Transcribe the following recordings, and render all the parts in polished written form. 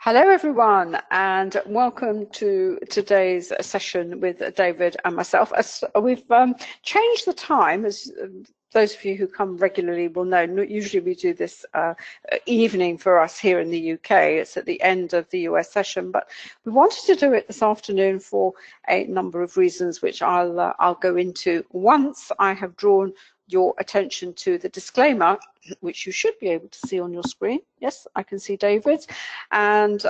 Hello everyone, and welcome to today's session with David and myself. We've changed the time, as those of you who come regularly will know. Usually we do this evening for us here in the UK. It's at the end of the US session, but we wanted to do it this afternoon for a number of reasons, which I'll go into once I have drawn your attention to the disclaimer, which you should be able to see on your screen. Yes, I can see David's. And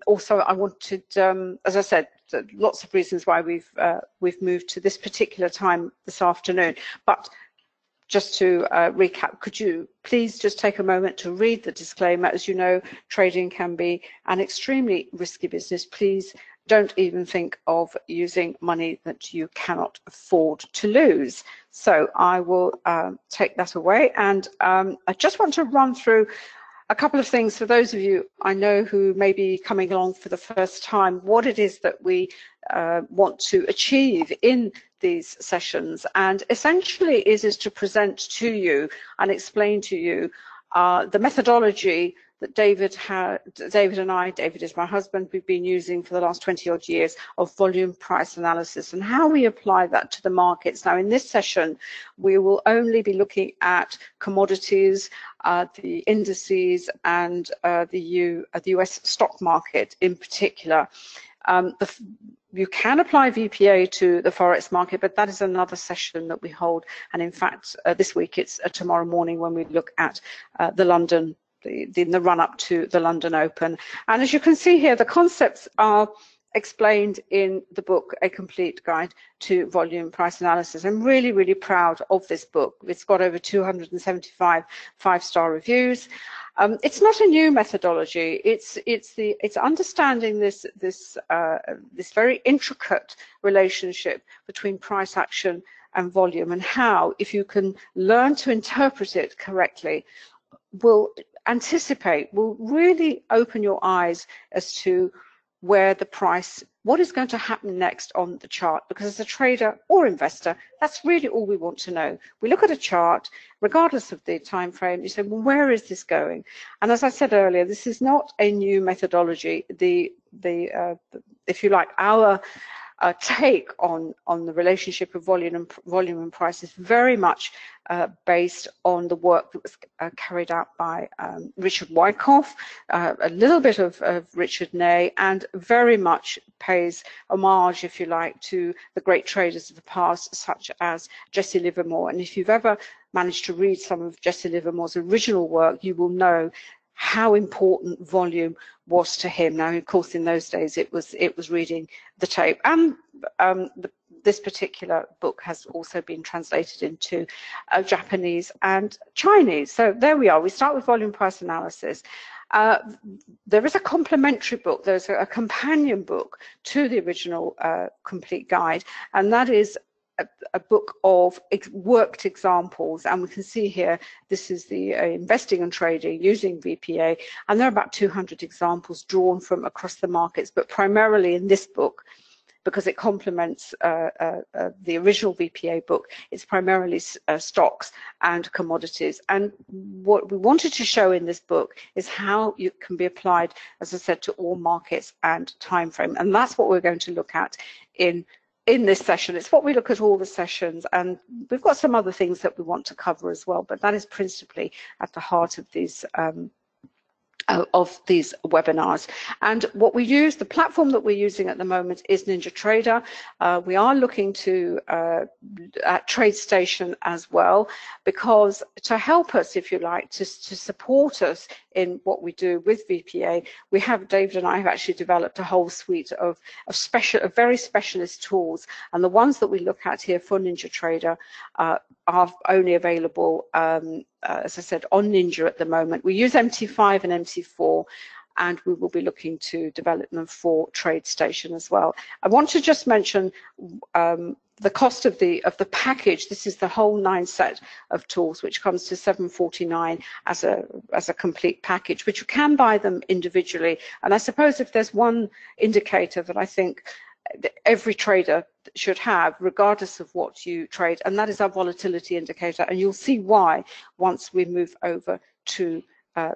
also I wanted, as I said, lots of reasons why we've moved to this particular time this afternoon. But just to recap, could you please just take a moment to read the disclaimer? As you know, trading can be an extremely risky business. Please don't even think of using money that you cannot afford to lose. So I will take that away, and I just want to run through a couple of things for those of you I know who may be coming along for the first time, what it is that we want to achieve in these sessions. And essentially is to present to you and explain to you the methodology that David and I, David is my husband, we've been using for the last 20 odd years of volume price analysis and how we apply that to the markets. Now in this session, we will only be looking at commodities, the indices and the US stock market in particular. You can apply VPA to the Forex market, but that is another session that we hold. And in fact, this week it's tomorrow morning when we look at the London, in the run up to the London Open. And as you can see here, the concepts are explained in the book, A Complete Guide to Volume Price Analysis. I'm really, really proud of this book. It's got over 275 five-star reviews. It's not a new methodology. It's understanding this very intricate relationship between price action and volume, and how, if you can learn to interpret it correctly, will really open your eyes as to where the price, what is going to happen next on the chart. Because as a trader or investor, that's really all we want to know. We look at a chart, regardless of the time frame, you say, well, where is this going? And as I said earlier, this is not a new methodology. If you like, our take on the relationship of volume and price is very much based on the work that was carried out by Richard Wyckoff, a little bit of Richard Ney, and very much pays homage, if you like, to the great traders of the past, such as Jesse Livermore. And if you've ever managed to read some of Jesse Livermore's original work, you will know how important volume was to him. Now, of course, in those days, it was reading the tape. And this particular book has also been translated into Japanese and Chinese. So there we are. We start with volume price analysis. There is a complementary book. There's a companion book to the original complete guide, and that is a book of worked examples. And we can see here, this is the investing and trading using VPA, and there are about 200 examples drawn from across the markets, but primarily in this book, because it complements the original VPA book, it's primarily stocks and commodities. And what we wanted to show in this book is how it can be applied, as I said, to all markets and time frame. And that's what we're going to look at in this session. It's what we look at all the sessions, and we've got some other things that we want to cover as well, but that is principally at the heart of these webinars. And what we use, the platform that we're using at the moment is NinjaTrader. We are looking to at TradeStation as well, because to help us, if you like, to support us in what we do with VPA, we have, David and I have actually developed a whole suite of very specialist tools, and the ones that we look at here for NinjaTrader are only available, as I said, on Ninja at the moment. We use MT5 and MT4, and we will be looking to develop them for TradeStation as well. I want to just mention the cost of the package. This is the whole 9 set of tools, which comes to $749 as a complete package, but you can buy them individually. And I suppose if there's one indicator that I think every trader should have, regardless of what you trade, and that is our volatility indicator, and you'll see why once we move over to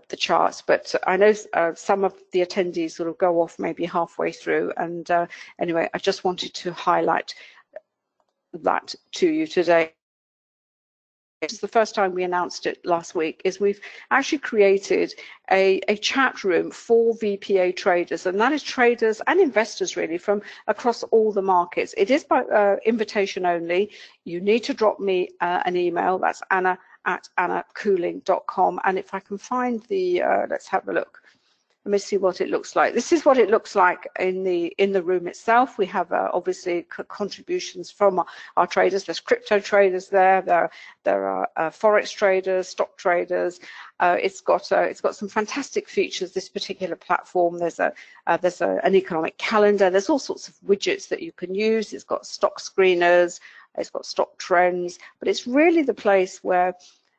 the charts, but I know some of the attendees sort of go off maybe halfway through, and anyway, I just wanted to highlight that to you today. This is the first time we announced it last week, is we've actually created a chat room for VPA traders, and that is traders and investors really from across all the markets. It is by invitation only. You need to drop me an email. That's anna@annacooling.com, and if I can find the let's have a look. Let me see what it looks like. This is what it looks like in the room itself. We have obviously contributions from our traders. There's crypto traders there. There are forex traders, stock traders. It's got some fantastic features. This particular platform. There's an economic calendar. There's all sorts of widgets that you can use. It's got stock screeners. It's got stock trends. But it's really the place where,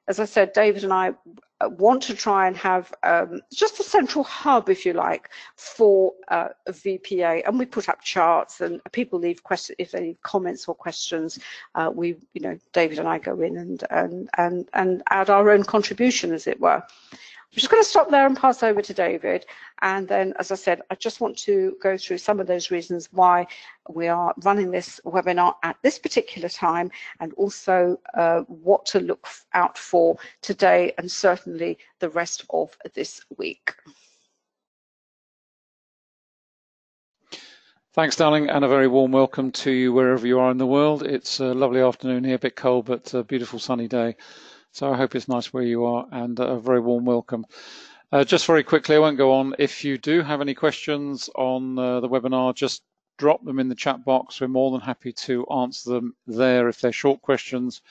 as I said, David and I want to try and have just a central hub, if you like, for a VPA, and we put up charts, and people leave questions if they leave comments or questions. David and I go in and add our own contribution, as it were. I'm just going to stop there and pass over to David, and then, as I said, I just want to go through some of those reasons why we are running this webinar at this particular time, and also what to look out for today and certainly the rest of this week. Thanks, darling, and a very warm welcome to you wherever you are in the world. It's a lovely afternoon here, a bit cold, but a beautiful sunny day. So I hope it's nice where you are, and a very warm welcome. Just very quickly, I won't go on. If you do have any questions on the webinar, just drop them in the chat box. We're more than happy to answer them there if they're short questions,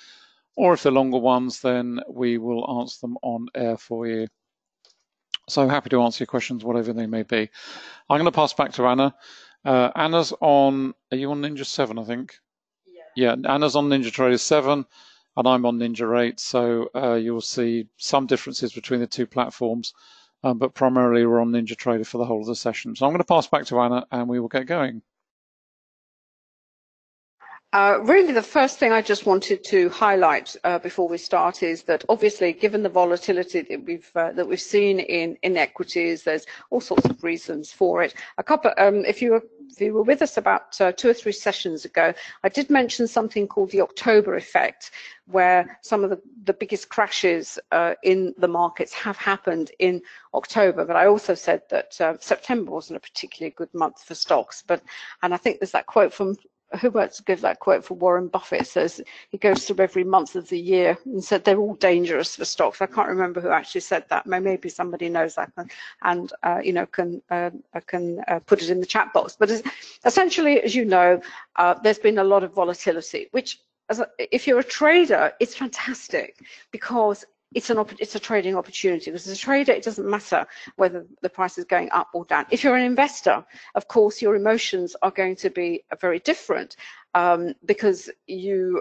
or if they're longer ones, then we will answer them on air for you. So happy to answer your questions, whatever they may be. I'm going to pass back to Anna. Anna's on, are you on Ninja 7, I think? Yeah, Anna's on Ninja Trader 7. And I'm on Ninja 8, so you'll see some differences between the two platforms, but primarily we're on Ninja Trader for the whole of the session. So I'm going to pass back to Anna, and we will get going. Really, the first thing I just wanted to highlight before we start is that obviously, given the volatility that we've seen in equities, there's all sorts of reasons for it. A couple, if you were with us about 2 or 3 sessions ago, I did mention something called the October effect, where some of the biggest crashes in the markets have happened in October. But I also said that September wasn't a particularly good month for stocks. And I think there's that quote from, who wants to give that quote for Warren Buffett? Says he goes through every month of the year and said they're all dangerous for stocks. I can't remember who actually said that. Maybe somebody knows that and can put it in the chat box. But essentially, as you know, there's been a lot of volatility, which if you're a trader, it's fantastic because it's a trading opportunity. Because as a trader, it doesn't matter whether the price is going up or down. If you're an investor, of course, your emotions are going to be very different because you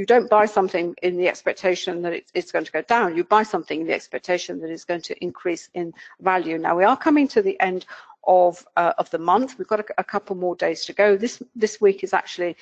don't buy something in the expectation that it's going to go down. You buy something in the expectation that it's going to increase in value. Now, we are coming to the end of the month. We've got a couple more days to go. This week is actually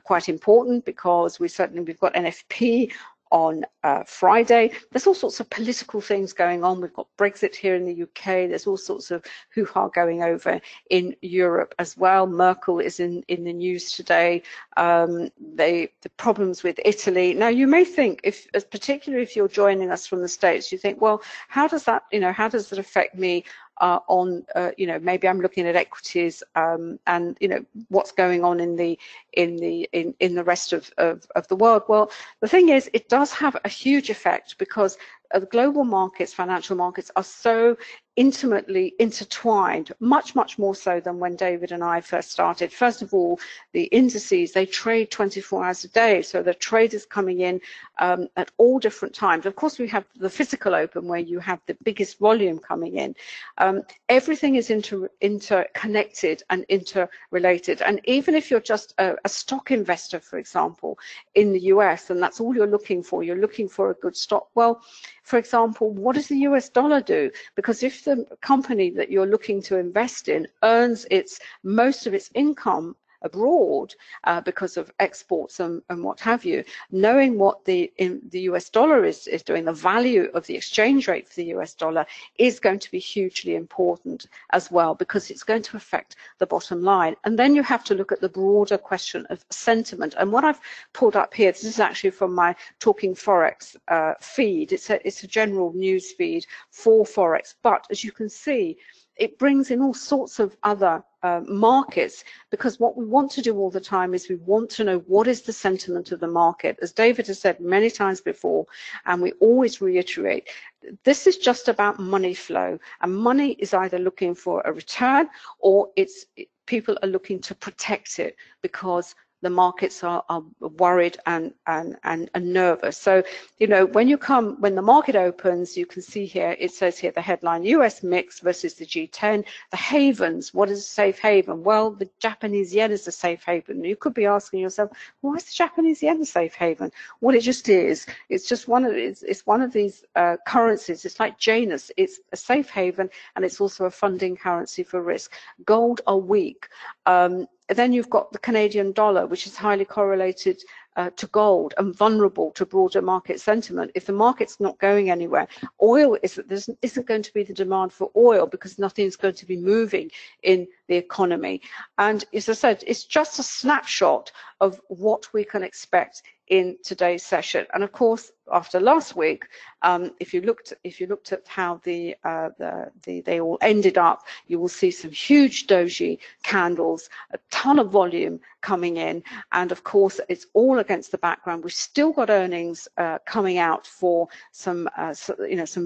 quite important because we've got NFP on Friday. There's all sorts of political things going on. We've got Brexit here in the UK. There's all sorts of hoo-ha going over in Europe as well. Merkel is in the news today. The problems with Italy. Now, you may think, particularly if you're joining us from the States, you think, well, how does that affect me? Maybe I'm looking at equities and what's going on in the rest of the world. Well, the thing is, it does have a huge effect because the global markets, financial markets, are so intimately intertwined, much more so than when David and I first started. First of all, the indices, they trade 24 hours a day, so the traders coming in at all different times. Of course, we have the physical open where you have the biggest volume coming in. Everything is interconnected and interrelated, and even if you're just a stock investor, for example, in the US, and that's all you're looking for a good stock, well, for example, what does the US dollar do? Because if the company that you're looking to invest in earns most of its income abroad because of exports and what have you, knowing what the US dollar is doing, the value of the exchange rate for the US dollar is going to be hugely important as well, because it's going to affect the bottom line. And then you have to look at the broader question of sentiment. And what I've pulled up here, this is actually from my Talking Forex feed. It's a general news feed for Forex, but as you can see, it brings in all sorts of other markets, because what we want to do all the time is we want to know what is the sentiment of the market. As David has said many times before, and we always reiterate, this is just about money flow, and money is either looking for a return or people are looking to protect it because the markets are worried and nervous. So, you know, when the market opens, you can see here, it says here the headline, US mix versus the G10, the havens. What is a safe haven? Well, the Japanese yen is a safe haven. You could be asking yourself, why is the Japanese yen a safe haven? Well, it just is. It's just one of these currencies. It's like Janus. It's a safe haven, and it's also a funding currency for risk. Gold are weak. Then you've got the Canadian dollar, which is highly correlated to gold and vulnerable to broader market sentiment. If the market's not going anywhere, oil isn't going to be the demand for oil because nothing's going to be moving in the economy. And as I said, it's just a snapshot of what we can expect in today's session. And of course, after last week, if you looked at how they all ended up, you will see some huge doji candles, a ton of volume coming in, and of course it's all against the background. We've still got earnings coming out for some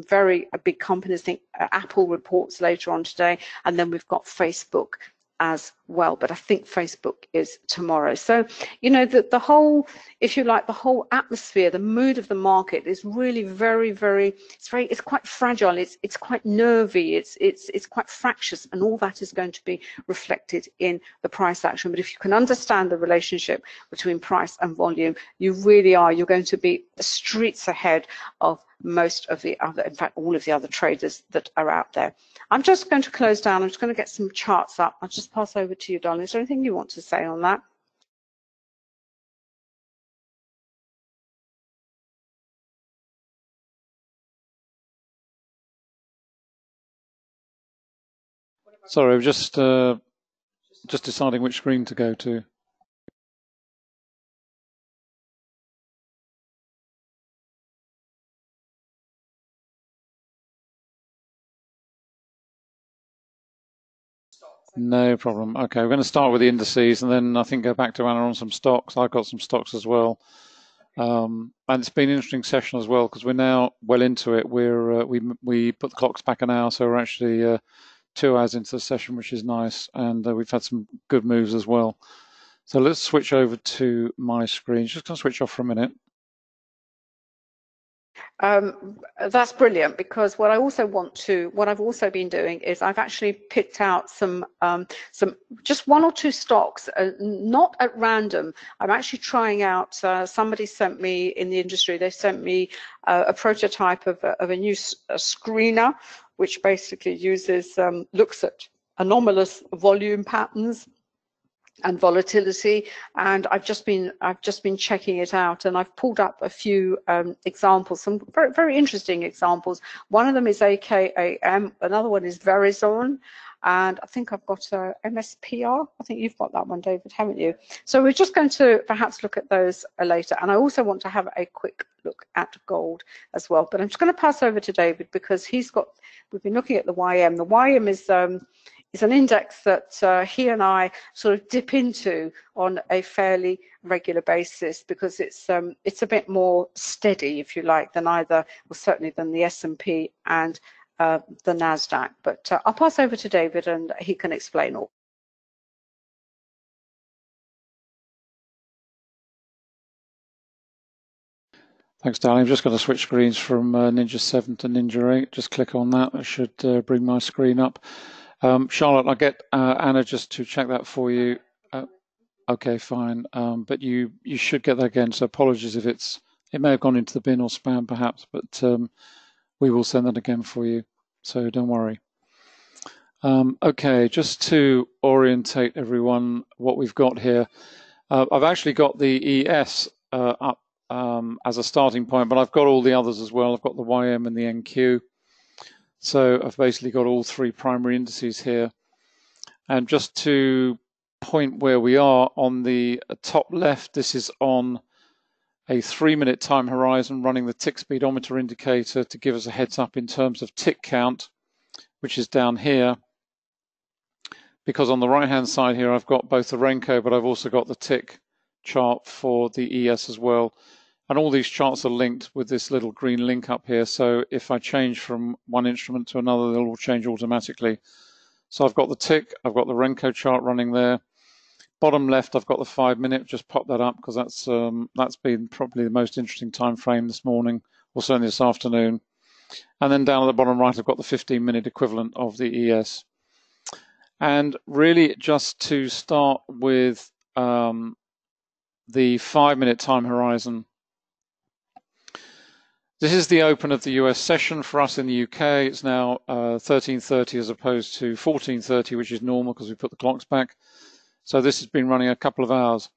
very big companies. I think Apple reports later on today, and then we've got Facebook as well, but I think Facebook is tomorrow. So, you know, the whole, if you like, the whole atmosphere, the mood of the market is really it's quite fragile, it's quite nervy, it's quite fractious, and all that is going to be reflected in the price action. But if you can understand the relationship between price and volume, you're going to be streets ahead of most of the other, in fact, all of the other traders that are out there. I'm just going to close down. I'm just going to get some charts up. I'll just pass over to you, darling. Is there anything you want to say on that? Sorry, I'm just deciding which screen to go to. No problem. Okay, we're going to start with the indices and then I think go back to Anna on some stocks. I've got some stocks as well. And it's been an interesting session as well because we're now well into it. We put the clocks back an hour, so we're actually 2 hours into the session, which is nice. And we've had some good moves as well. So let's switch over to my screen. Just going to switch off for a minute. That's brilliant, because what I've also been doing is I've actually picked out some just 1 or 2 stocks, not at random. I'm actually trying out, somebody sent me in the industry, they sent me a prototype of a new screener, which basically looks at anomalous volume patterns and volatility, and I've just been checking it out, and I've pulled up a few examples, some very interesting examples. One of them is AKAM, another one is Verizon, and I think I've got MSPR. I think you've got that one, David, haven't you? So we're just going to perhaps look at those later, and I also want to have a quick look at gold as well. But I'm just going to pass over to David because we've been looking at the YM. The YM is an index that he and I sort of dip into on a fairly regular basis because it's a bit more steady, if you like, certainly than the S&P and the NASDAQ. But I'll pass over to David and he can explain all. Thanks, darling. I'm just going to switch screens from Ninja 7 to Ninja 8. Just click on that. That should bring my screen up. Charlotte, I'll get Anna just to check that for you. Okay, fine. But you should get that again. So apologies if it may have gone into the bin or spam perhaps, but we will send that again for you. So don't worry. Okay, just to orientate everyone what we've got here. I've actually got the ES up as a starting point, but I've got all the others as well. I've got the YM and the NQ. So I've basically got all three primary indices here. And just to point where we are on the top left, this is on a 3-minute time horizon running the tick speedometer indicator to give us a heads up in terms of tick count, which is down here. Because on the right hand side here I've got both the Renko, but I've also got the tick chart for the ES as well. And all these charts are linked with this little green link up here. So if I change from one instrument to another, they'll all change automatically. So I've got the tick, I've got the Renko chart running there. Bottom left, I've got the 5-minute. Just pop that up because that's been probably the most interesting time frame this morning, or certainly this afternoon. And then down at the bottom right, I've got the 15-minute equivalent of the ES. And really, just to start with the 5-minute time horizon. This is the open of the US session for us in the UK. It's now 13:30 as opposed to 14:30, which is normal because we put the clocks back. So this has been running a couple of hours.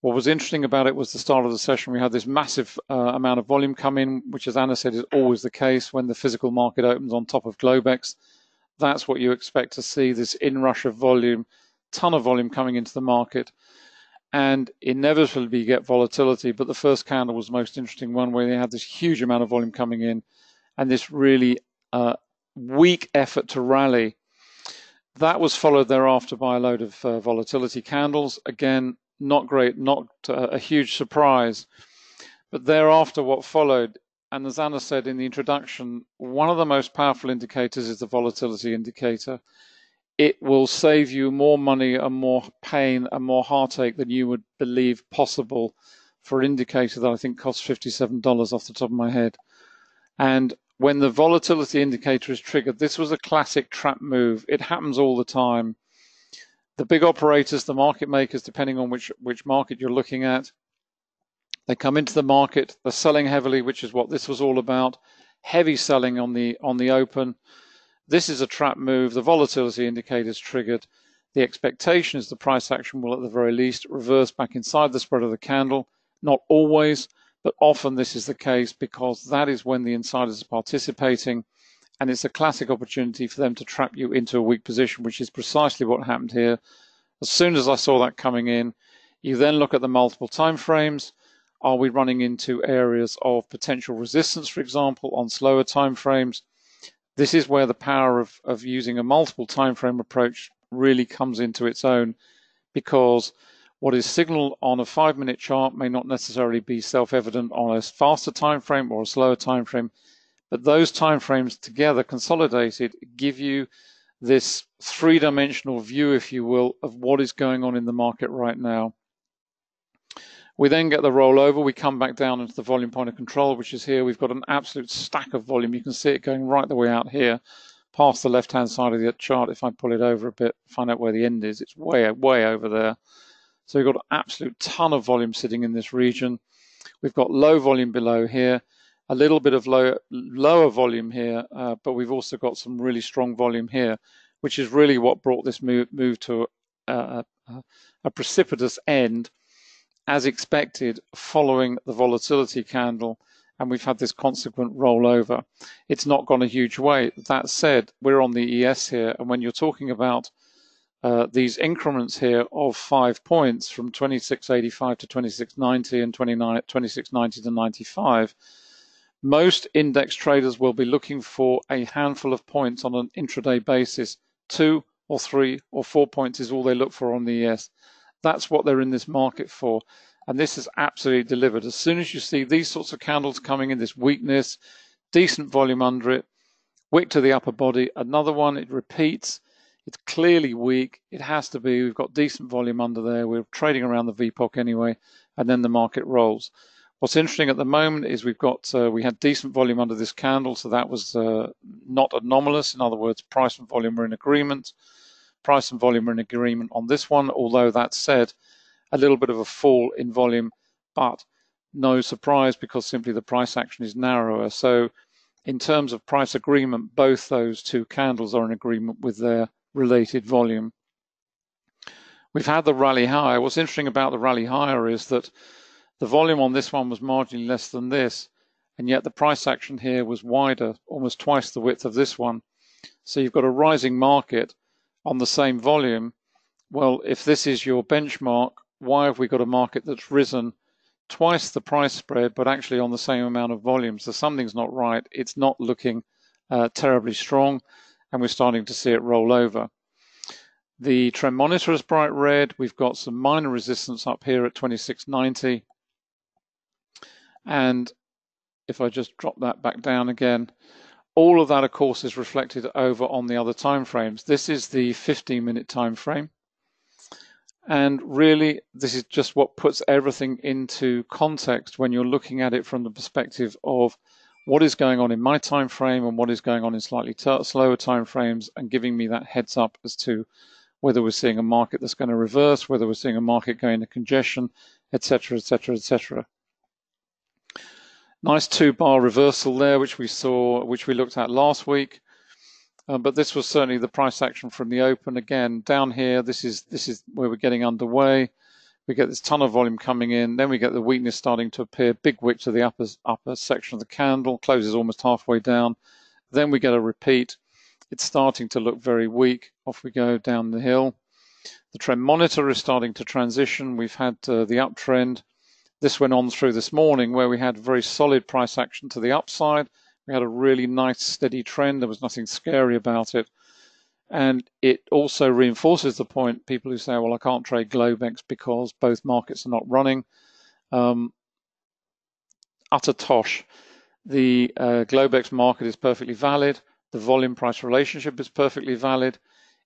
What was interesting about it was the start of the session. We had this massive amount of volume come in, which, as Anna said, is always the case when the physical market opens on top of Globex. That's what you expect to see, this inrush of volume, ton of volume coming into the market. And inevitably you get volatility, but the first candle was the most interesting one where they had this huge amount of volume coming in and this really weak effort to rally. That was followed thereafter by a load of volatility candles. Again, not great, not a huge surprise. But thereafter what followed, and as Anna said in the introduction, one of the most powerful indicators is the volatility indicator. It will save you more money and more pain and more heartache than you would believe possible for an indicator that I think costs $57 off the top of my head. And when the volatility indicator is triggered, this was a classic trap move. It happens all the time. The big operators, the market makers, depending on which market you're looking at, they come into the market, they're selling heavily, which is what this was all about. Heavy selling on the open. This is a trap move. The volatility indicator is triggered. The expectation is the price action will at the very least reverse back inside the spread of the candle. Not always, but often this is the case because that is when the insiders are participating, and it's a classic opportunity for them to trap you into a weak position, which is precisely what happened here. As soon as I saw that coming in, you then look at the multiple time frames. Are we running into areas of potential resistance, for example, on slower time frames? This is where the power of using a multiple time frame approach really comes into its own, because what is signaled on a 5-minute chart may not necessarily be self-evident on a faster time frame or a slower time frame, but those time frames together consolidated give you this three-dimensional view, if you will, of what is going on in the market right now. We then get the rollover. We come back down into the volume point of control, which is here. We've got an absolute stack of volume. You can see it going right the way out here, past the left-hand side of the chart. If I pull it over a bit, find out where the end is, it's way over there. So we've got an absolute ton of volume sitting in this region. We've got low volume below here, a little bit of lower volume here, but we've also got some really strong volume here, which is really what brought this move to a precipitous end, as expected, following the volatility candle, and we've had this consequent rollover. It's not gone a huge way. That said, we're on the ES here, and when you're talking about these increments here of 5 points from 26.85 to 26.90 and 26.90 to 95, most index traders will be looking for a handful of points on an intraday basis. 2 or 3 or 4 points is all they look for on the ES. That's what they're in this market for, and this is absolutely delivered. As soon as you see these sorts of candles coming in, this weakness, decent volume under it, wick to the upper body, another one, it repeats. It's clearly weak. It has to be. We've got decent volume under there. We're trading around the VPOC anyway, and then the market rolls. What's interesting at the moment is we had decent volume under this candle, so that was not anomalous. In other words, price and volume are in agreement. Price and volume are in agreement on this one, although that said, a little bit of a fall in volume, but no surprise because simply the price action is narrower. So in terms of price agreement, both those two candles are in agreement with their related volume. We've had the rally higher. What's interesting about the rally higher is that the volume on this one was marginally less than this, and yet the price action here was wider, almost twice the width of this one. So you've got a rising market on the same volume. Well, if this is your benchmark, why have we got a market that's risen twice the price spread, but actually on the same amount of volume? So something's not right. It's not looking terribly strong, and we're starting to see it roll over. The trend monitor is bright red. We've got some minor resistance up here at 26.90. And if I just drop that back down again, all of that, of course, is reflected over on the other time frames. This is the 15-minute time frame. And really, this is just what puts everything into context when you're looking at it from the perspective of what is going on in my time frame and what is going on in slightly slower time frames, and giving me that heads up as to whether we're seeing a market that's going to reverse, whether we're seeing a market going into congestion, etc., etc., etc. Nice 2-bar reversal there, which we looked at last week. But this was certainly the price action from the open. Again, down here, this is where we're getting underway. We get this ton of volume coming in, then we get the weakness starting to appear, big wick to the upper section of the candle, closes almost halfway down. Then we get a repeat. It's starting to look very weak. Off we go down the hill. The trend monitor is starting to transition. We've had the uptrend. This went on through this morning where we had very solid price action to the upside. We had a really nice steady trend. There was nothing scary about it. And it also reinforces the point, people who say, well, I can't trade Globex because both markets are not running. Utter tosh. The Globex market is perfectly valid. The volume price relationship is perfectly valid.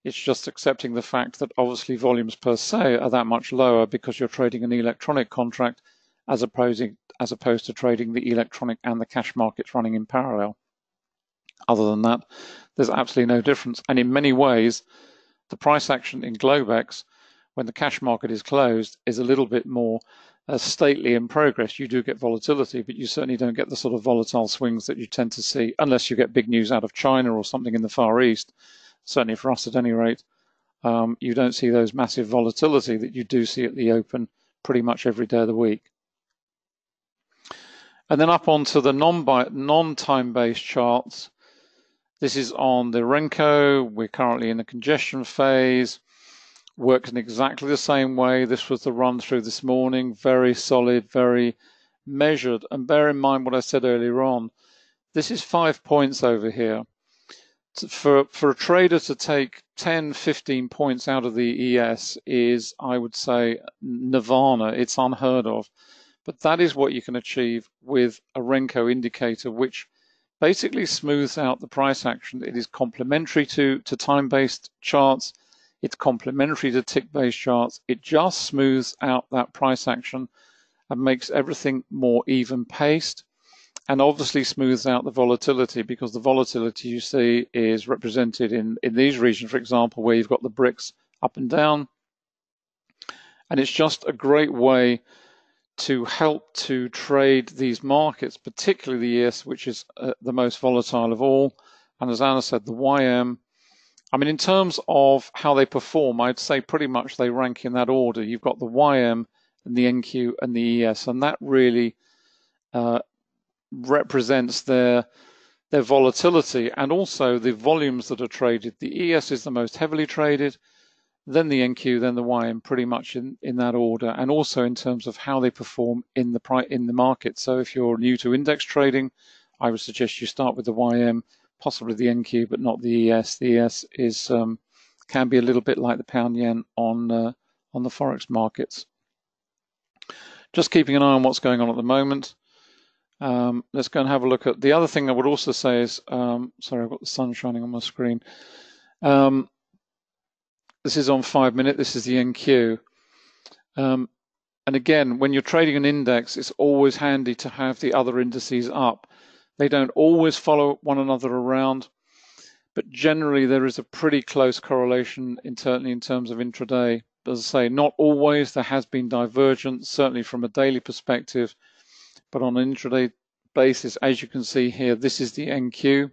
It's just accepting the fact that obviously volumes per se are that much lower because you're trading an electronic contract as opposed to trading the electronic and the cash markets running in parallel. Other than that, there's absolutely no difference. And in many ways, the price action in Globex, when the cash market is closed, is a little bit more stately in progress. You do get volatility, but you certainly don't get the sort of volatile swings that you tend to see unless you get big news out of China or something in the Far East. Certainly for us at any rate, you don't see those massive volatility that you do see at the open pretty much every day of the week. And then up onto the non-time-based charts. This is on the Renko. We're currently in a congestion phase. Works in exactly the same way. This was the run through this morning. Very solid, very measured. And bear in mind what I said earlier on. This is 5 points over here. For a trader to take 10, 15 points out of the ES is, I would say, nirvana. It's unheard of. But that is what you can achieve with a Renko indicator, which basically smooths out the price action. It is complementary to time-based charts. It's complementary to tick-based charts. It just smooths out that price action and makes everything more even-paced, and obviously smooths out the volatility, because the volatility you see is represented in these regions, for example, where you've got the bricks up and down. And it's just a great way to help to trade these markets, particularly the ES, which is the most volatile of all. And as Anna said, the YM, I mean, in terms of how they perform, I'd say pretty much they rank in that order. You've got the YM and the NQ and the ES, and that really represents their volatility and also the volumes that are traded. The ES is the most heavily traded, then the NQ, then the YM, pretty much in that order, and also in terms of how they perform in the market. So if you're new to index trading, I would suggest you start with the YM, possibly the NQ, but not the ES. The ES is can be a little bit like the pound yen on the forex markets. Just keeping an eye on what's going on at the moment. Let's go and have a look at the other thing I would also say is, sorry, I've got the sun shining on my screen. This is on 5 minute. This is the NQ. And again, when you're trading an index, it's always handy to have the other indices up. They don't always follow one another around, but generally there is a pretty close correlation internally in terms of intraday. As I say, not always. There has been divergence, certainly from a daily perspective, but on an intraday basis, as you can see here, this is the NQ.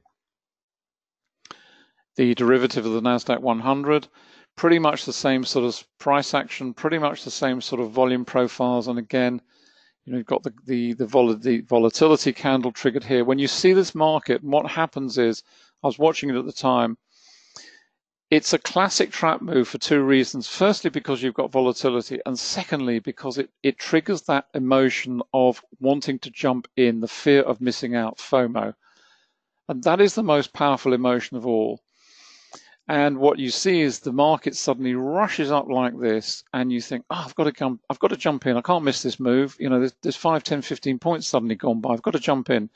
the derivative of the NASDAQ 100. Pretty much the same sort of price action, pretty much the same sort of volume profiles. And again, you've got the volatility candle triggered here. When you see this market, what happens is, I was watching it at the time, it's a classic trap move for two reasons. Firstly, because you've got volatility, and secondly, because it triggers that emotion of wanting to jump in, the fear of missing out, FOMO. And that is the most powerful emotion of all. And what you see is the market suddenly rushes up like this, and you think, oh, I've got to jump in. I can't miss this move. There's 5, 10, 15 points suddenly gone by. I've got to jump in.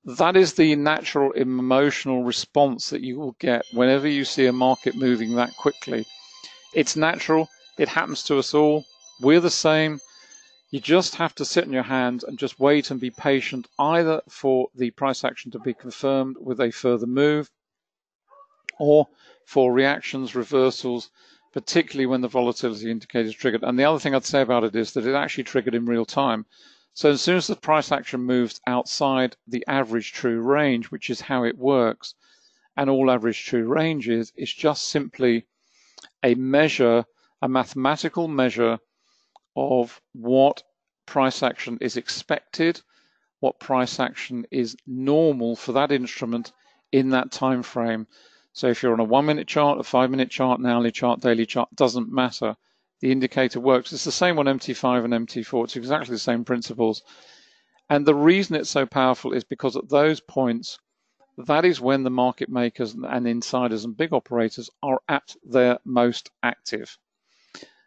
That is the natural emotional response that you will get whenever you see a market moving that quickly. It's natural. It happens to us all. We're the same. You just have to sit on your hands and just wait and be patient, either for the price action to be confirmed with a further move, or for reactions, reversals, particularly when the volatility indicator is triggered. And the other thing I'd say about it is that it actually triggered in real time. So as soon as the price action moves outside the average true range, which is how it works, and all average true range is just simply a measure, a mathematical measure of what price action is expected, what price action is normal for that instrument in that time frame. So if you're on a 1 minute chart, a 5 minute chart, an hourly chart, daily chart, doesn't matter. The indicator works. It's the same on MT5 and MT4. It's exactly the same principles. And the reason it's so powerful is because at those points, that is when the market makers and insiders and big operators are at their most active.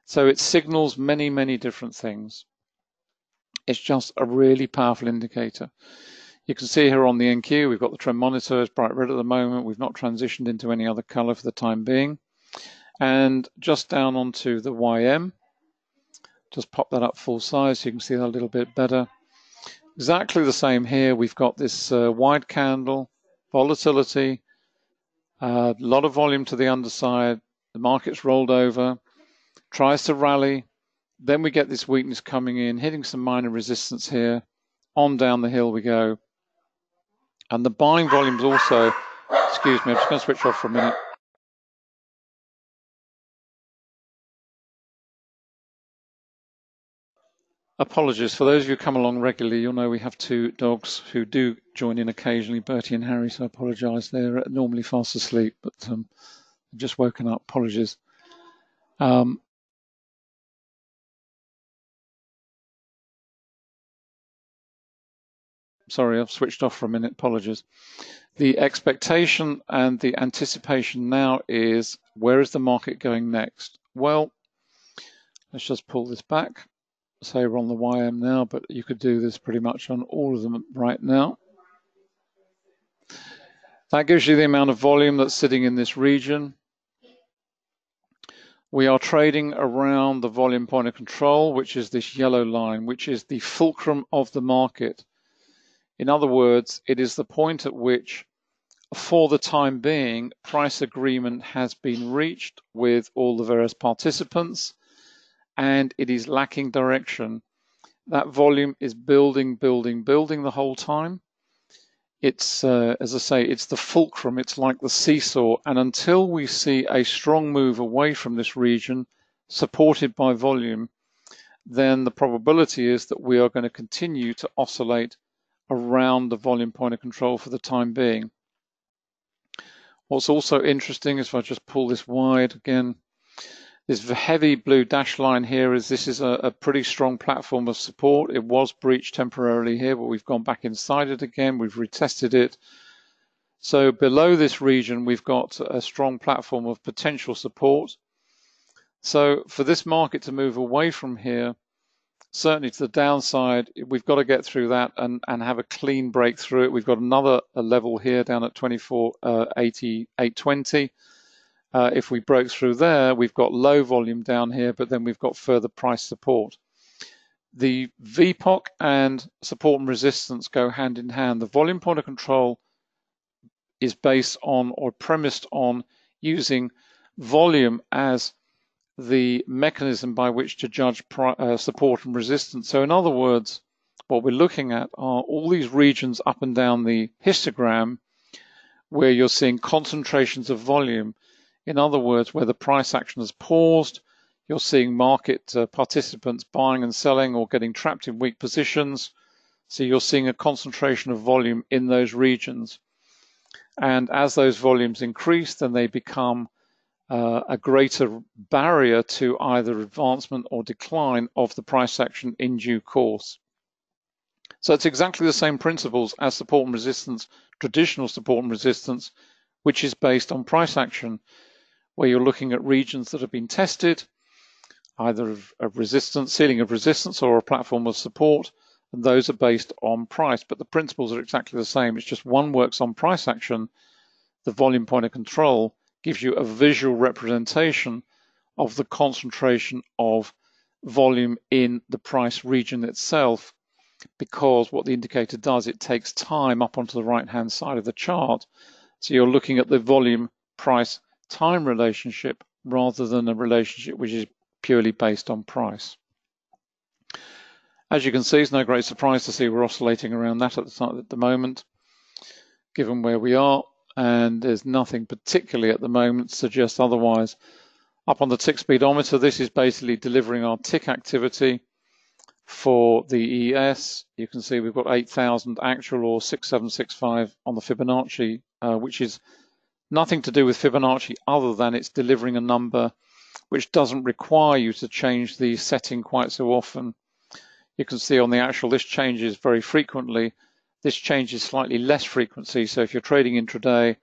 So it signals many, many different things. It's just a really powerful indicator. You can see here on the NQ, we've got the trend monitor. It's bright red at the moment. We've not transitioned into any other color for the time being. And just down onto the YM, just pop that up full size so you can see that a little bit better. Exactly the same here. We've got this wide candle, volatility, a lot of volume to the underside. The market's rolled over, tries to rally. Then we get this weakness coming in, hitting some minor resistance here. On down the hill we go. And the buying volumes also, excuse me, I'm just going to switch off for a minute. Apologies. For those of you who come along regularly, you'll know we have two dogs who do join in occasionally, Bertie and Harry, so I apologise. They're normally fast asleep, but just woken up. Apologies. Sorry, I've switched off for a minute. Apologies. The expectation and the anticipation now is, where is the market going next? Well, let's just pull this back. Say we're on the YM now, but you could do this pretty much on all of them right now. That gives you the amount of volume that's sitting in this region. We are trading around the volume point of control, which is this yellow line, which is the fulcrum of the market. In other words, it is the point at which, for the time being, price agreement has been reached with all the various participants, and it is lacking direction. That volume is building, building, building the whole time. It's, as I say, it's the fulcrum. It's like the seesaw. And until we see a strong move away from this region, supported by volume, then the probability is that we are going to continue to oscillate around the volume point of control for the time being. What's also interesting is, if I just pull this wide again, this heavy blue dash line here is, this is a pretty strong platform of support. It was breached temporarily here, but we've gone back inside it again. We've retested it. So below this region, we've got a strong platform of potential support. So for this market to move away from here, certainly to the downside, we've got to get through that and have a clean break through it. We've got another level here down at 24.8820. If we broke through there, we've got low volume down here, but then we've got further price support. The VPOC and support and resistance go hand in hand. The volume point of control is based on, or premised on, using volume as the mechanism by which to judge support and resistance. So in other words, what we're looking at are all these regions up and down the histogram where you're seeing concentrations of volume. In other words, where the price action has paused, you're seeing market participants buying and selling or getting trapped in weak positions. So you're seeing a concentration of volume in those regions. And as those volumes increase, then they become a greater barrier to either advancement or decline of the price action in due course. So it's exactly the same principles as support and resistance, traditional support and resistance, which is based on price action, where you're looking at regions that have been tested, either of resistance, ceiling of resistance, or a platform of support, and those are based on price. But the principles are exactly the same. It's just one works on price action. The volume point of control gives you a visual representation of the concentration of volume in the price region itself, because what the indicator does, it takes time up onto the right-hand side of the chart. So you're looking at the volume price time relationship rather than a relationship which is purely based on price. As you can see, it's no great surprise to see we're oscillating around that at the moment, given where we are, and there's nothing particularly at the moment to suggest otherwise. Up on the tick speedometer, this is basically delivering our tick activity for the ES. You can see we've got 8,000 actual, or 6765 on the Fibonacci, which is nothing to do with Fibonacci other than it's delivering a number which doesn't require you to change the setting quite so often. You can see on the actual, this changes very frequently. This changes slightly less frequency. So if you're trading intraday,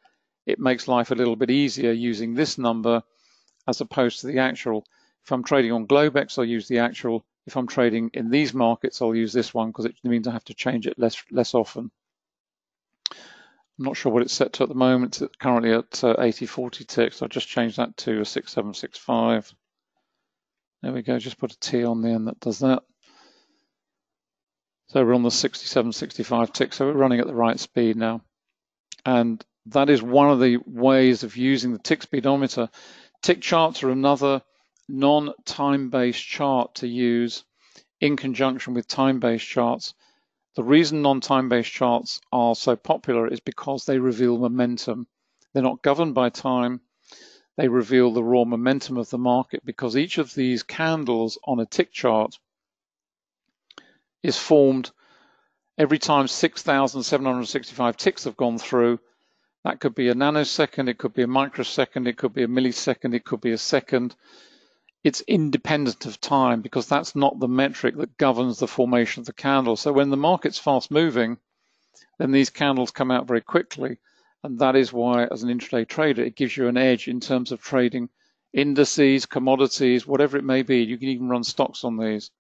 it makes life a little bit easier using this number as opposed to the actual. If I'm trading on Globex, I'll use the actual. If I'm trading in these markets, I'll use this one because it means I have to change it less often. I'm not sure what it's set to at the moment. It's currently at 8040 ticks. I'll just change that to a 6765. There we go. Just put a T on the end that does that. So we're on the 6765 tick. So we're running at the right speed now. And that is one of the ways of using the tick speedometer. Tick charts are another non-time-based chart to use in conjunction with time-based charts. The reason non-time-based charts are so popular is because they reveal momentum. They're not governed by time. They reveal the raw momentum of the market, because each of these candles on a tick chart is formed every time 6,765 ticks have gone through. That could be a nanosecond, it could be a microsecond, it could be a millisecond, it could be a second. It's independent of time because that's not the metric that governs the formation of the candle. So when the market's fast moving, then these candles come out very quickly. And that is why, as an intraday trader, it gives you an edge in terms of trading indices, commodities, whatever it may be. You can even run stocks on these.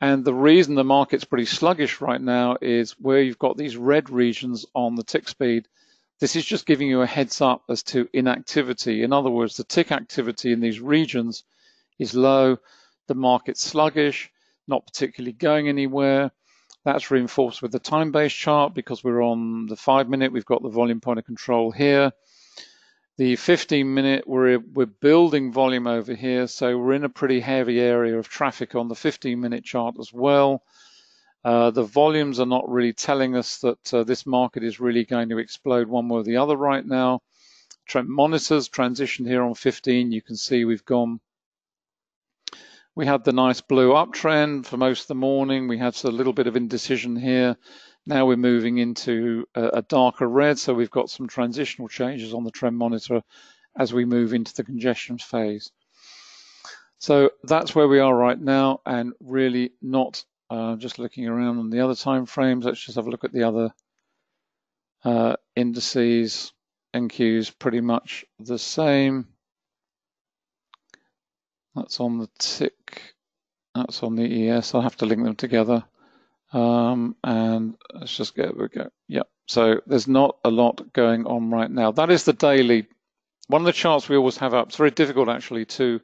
And the reason the market's pretty sluggish right now is where you've got these red regions on the tick speed. This is just giving you a heads up as to inactivity. In other words, the tick activity in these regions is low, the market's sluggish, not particularly going anywhere. That's reinforced with the time-based chart because we're on the 5-minute, we've got the volume point of control here. The 15-minute, we're building volume over here, so we're in a pretty heavy area of traffic on the 15-minute chart as well. The volumes are not really telling us that this market is really going to explode one way or the other right now. Trend monitors transition here on 15. You can see we had the nice blue uptrend for most of the morning. We had a little bit of indecision here. Now we're moving into a darker red, so we've got some transitional changes on the trend monitor as we move into the congestion phase. So that's where we are right now, and really not just looking around on the other time frames. Let's just have a look at the other indices. NQ's pretty much the same. That's on the tick. That's on the ES. I'll have to link them together. And let's just go. We go. Yeah. So there's not a lot going on right now. That is the daily. One of the charts we always have up. It's very difficult actually to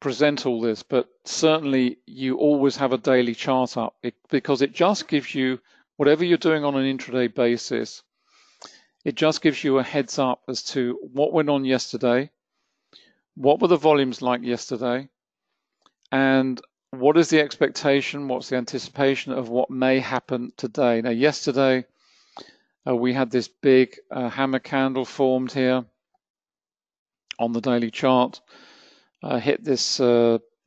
present all this, but certainly you always have a daily chart up because it just gives you, whatever you're doing on an intraday basis, it just gives you a heads up as to what went on yesterday, what were the volumes like yesterday, and what is the expectation, what's the anticipation of what may happen today. Now, yesterday, We had this big hammer candle formed here on the daily chart, hit this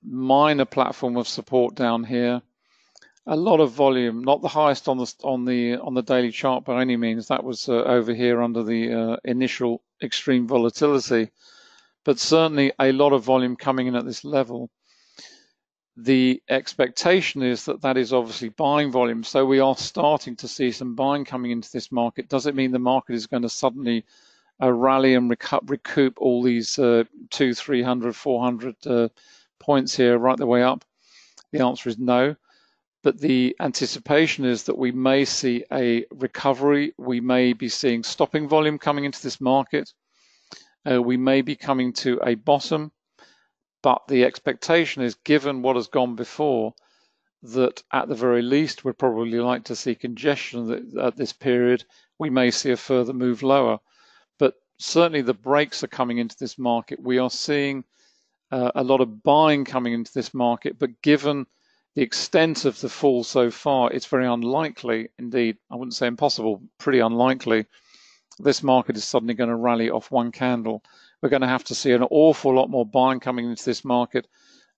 minor platform of support down here. A lot of volume, not the highest on the daily chart by any means. That was over here under the initial extreme volatility, but certainly a lot of volume coming in at this level. The expectation is that that is obviously buying volume, so we are starting to see some buying coming into this market. Does it mean the market is going to suddenly rally and recoup all these 200, 300, 400 points here right the way up? The answer is no. But the anticipation is that we may see a recovery. We may be seeing stopping volume coming into this market. We may be coming to a bottom, but the expectation is, given what has gone before, that at the very least we're probably like to see congestion at this period. We may see a further move lower, but certainly the breaks are coming into this market. We are seeing a lot of buying coming into this market, but given the extent of the fall so far, it's very unlikely, indeed, I wouldn't say impossible, pretty unlikely, this market is suddenly going to rally off one candle. We're going to have to see an awful lot more buying coming into this market,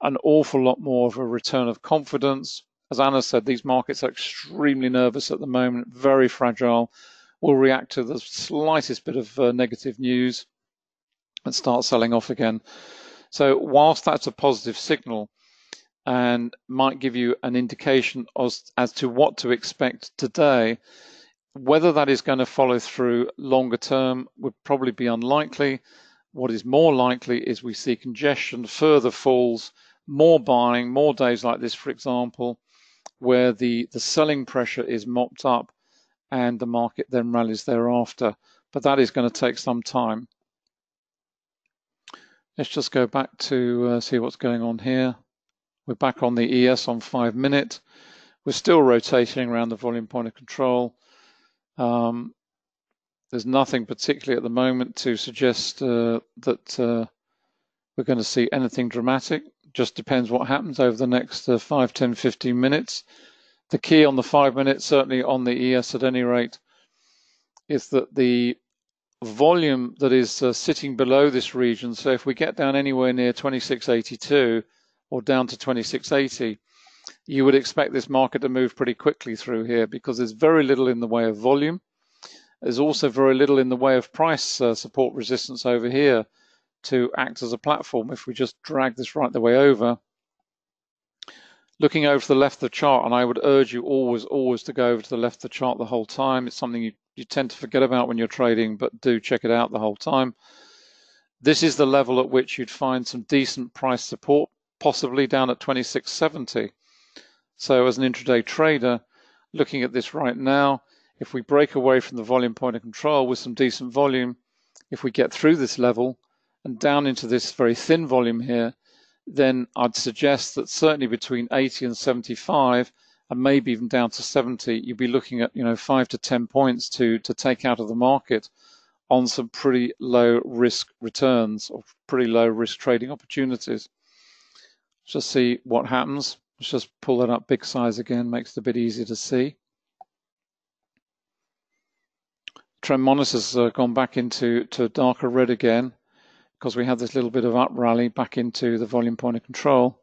an awful lot more of a return of confidence. As Anna said, these markets are extremely nervous at the moment, very fragile, will react to the slightest bit of negative news and start selling off again. So whilst that's a positive signal, and might give you an indication as to what to expect today, whether that is going to follow through longer term would probably be unlikely. What is more likely is we see congestion, further falls, more buying, more days like this, for example, where the selling pressure is mopped up and the market then rallies thereafter. But that is going to take some time. Let's just go back to see what's going on here. We're back on the ES on 5 minute. We're still rotating around the volume point of control. There's nothing particularly at the moment to suggest that we're going to see anything dramatic. Just depends what happens over the next 5, 10, 15 minutes. The key on the 5 minutes, certainly on the ES at any rate, is that the volume that is sitting below this region, so if we get down anywhere near 2682, or down to 2680, you would expect this market to move pretty quickly through here because there's very little in the way of volume. There's also very little in the way of price support resistance over here to act as a platform if we just drag this right the way over. Looking over to the left of the chart, and I would urge you always to go over to the left of the chart the whole time. It's something you tend to forget about when you're trading, but do check it out the whole time. This is the level at which you'd find some decent price support, possibly down at 2670. So as an intraday trader, looking at this right now, if we break away from the volume point of control with some decent volume, if we get through this level and down into this very thin volume here, then I'd suggest that certainly between 80 and 75, and maybe even down to 70, you'd be looking at 5 to 10 points to take out of the market on some pretty low risk returns or pretty low risk trading opportunities. Just see what happens. Let's just pull that up big size again, makes it a bit easier to see. Trend monitor's gone back into a darker red again because we had this little bit of up rally back into the volume point of control.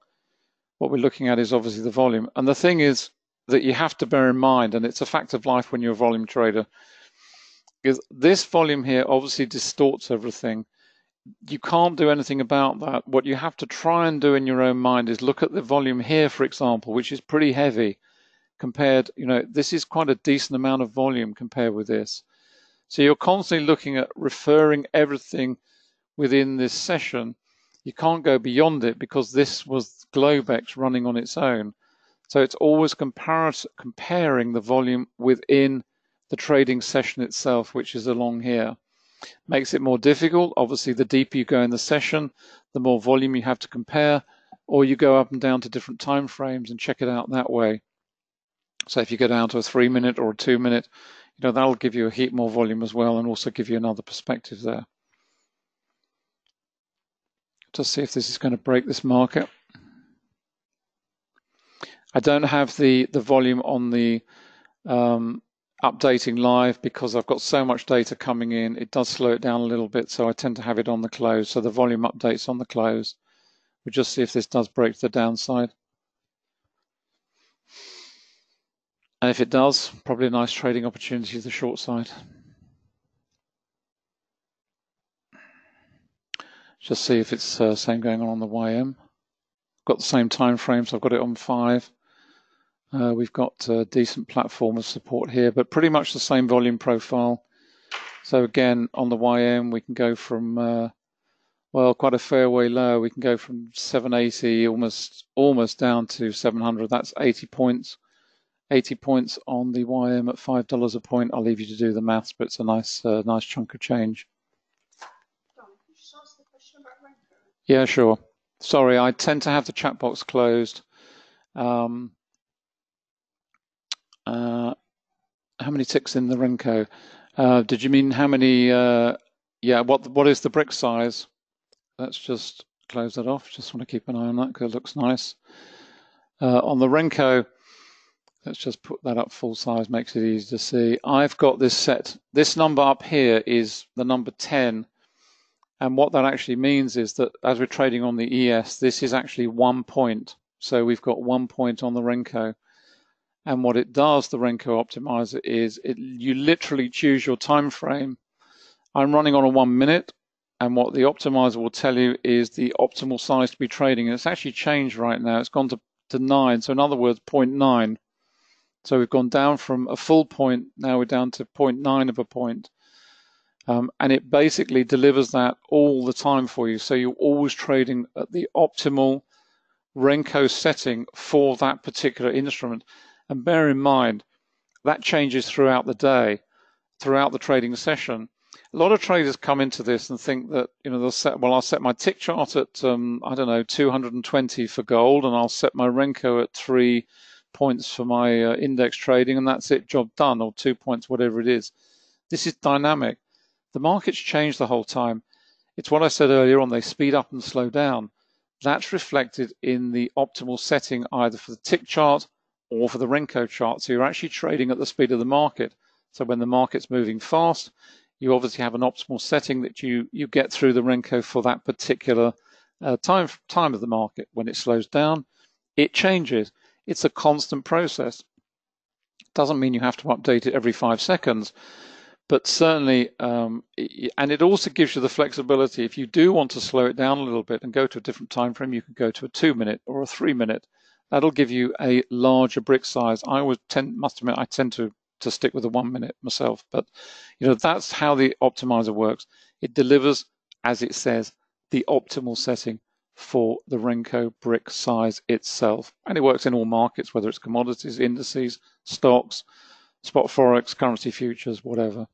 What we're looking at is obviously the volume. And the thing is that you have to bear in mind, and it's a fact of life when you're a volume trader, is this volume here obviously distorts everything. You can't do anything about that. What you have to try and do in your own mind is look at the volume here, for example, which is pretty heavy compared, this is quite a decent amount of volume compared with this. So you're constantly looking at referring everything within this session. You can't go beyond it because this was Globex running on its own. So it's always comparing the volume within the trading session itself, which is along here. Makes it more difficult. Obviously, the deeper you go in the session, the more volume you have to compare, or you go up and down to different time frames and check it out that way. So if you go down to a 3 minute or a 2 minute, that'll give you a heap more volume as well and also give you another perspective there. Just see if this is going to break this market. I don't have the volume on the updating live because I've got so much data coming in. It does slow it down a little bit, so I tend to have it on the close. So the volume updates on the close. We'll just see if this does break to the downside. And if it does, probably a nice trading opportunity to the short side. Just see if it's same going on the YM. Got the same time frame, so I've got it on 5. We've got a decent platform of support here, but pretty much the same volume profile. So again, on the YM, we can go from, well, quite a fair way low. We can go from 780 almost down to 700. That's 80 points. 80 points on the YM at $5 a point. I'll leave you to do the maths, but it's a nice chunk of change. John, can you just ask the question about Renko? Yeah, sure. Sorry, I tend to have the chat box closed. How many ticks in the Renko? Did you mean how many? Yeah, what is the brick size? Let's just close that off. Just want to keep an eye on that because it looks nice. On the Renko, let's just put that up full size, makes it easy to see. I've got this set. This number up here is the number 10. And what that actually means is that as we're trading on the ES, this is actually 1 point. So we've got 1 point on the Renko. And what it does, the Renko optimizer, is you literally choose your time frame. I'm running on a 1 minute, and what the optimizer will tell you is the optimal size to be trading. And it's actually changed right now. It's gone to 9. So in other words, 0.9. So we've gone down from a full point. Now we're down to 0.9 of a point. And it basically delivers that all the time for you. So you're always trading at the optimal Renko setting for that particular instrument. And bear in mind, that changes throughout the day, throughout the trading session. A lot of traders come into this and think that, they'll set, well, I'll set my tick chart at, I don't know, 220 for gold, and I'll set my Renko at 3 points for my index trading, and that's it, job done, or 2 points, whatever it is. This is dynamic. The markets change the whole time. It's what I said earlier on, they speed up and slow down. That's reflected in the optimal setting either for the tick chart or for the Renko chart. So you're actually trading at the speed of the market. So when the market's moving fast, you obviously have an optimal setting that you get through the Renko for that particular time of the market. When it slows down, it changes. It's a constant process. Doesn't mean you have to update it every 5 seconds, but certainly, and it also gives you the flexibility. If you do want to slow it down a little bit and go to a different time frame, you can go to a 2 minute or a 3 minute. That'll give you a larger brick size. I must admit, I tend to stick with the 1 minute myself, but that's how the optimizer works. It delivers, as it says, the optimal setting for the Renko brick size itself. And it works in all markets, whether it's commodities, indices, stocks, spot forex, currency futures, whatever.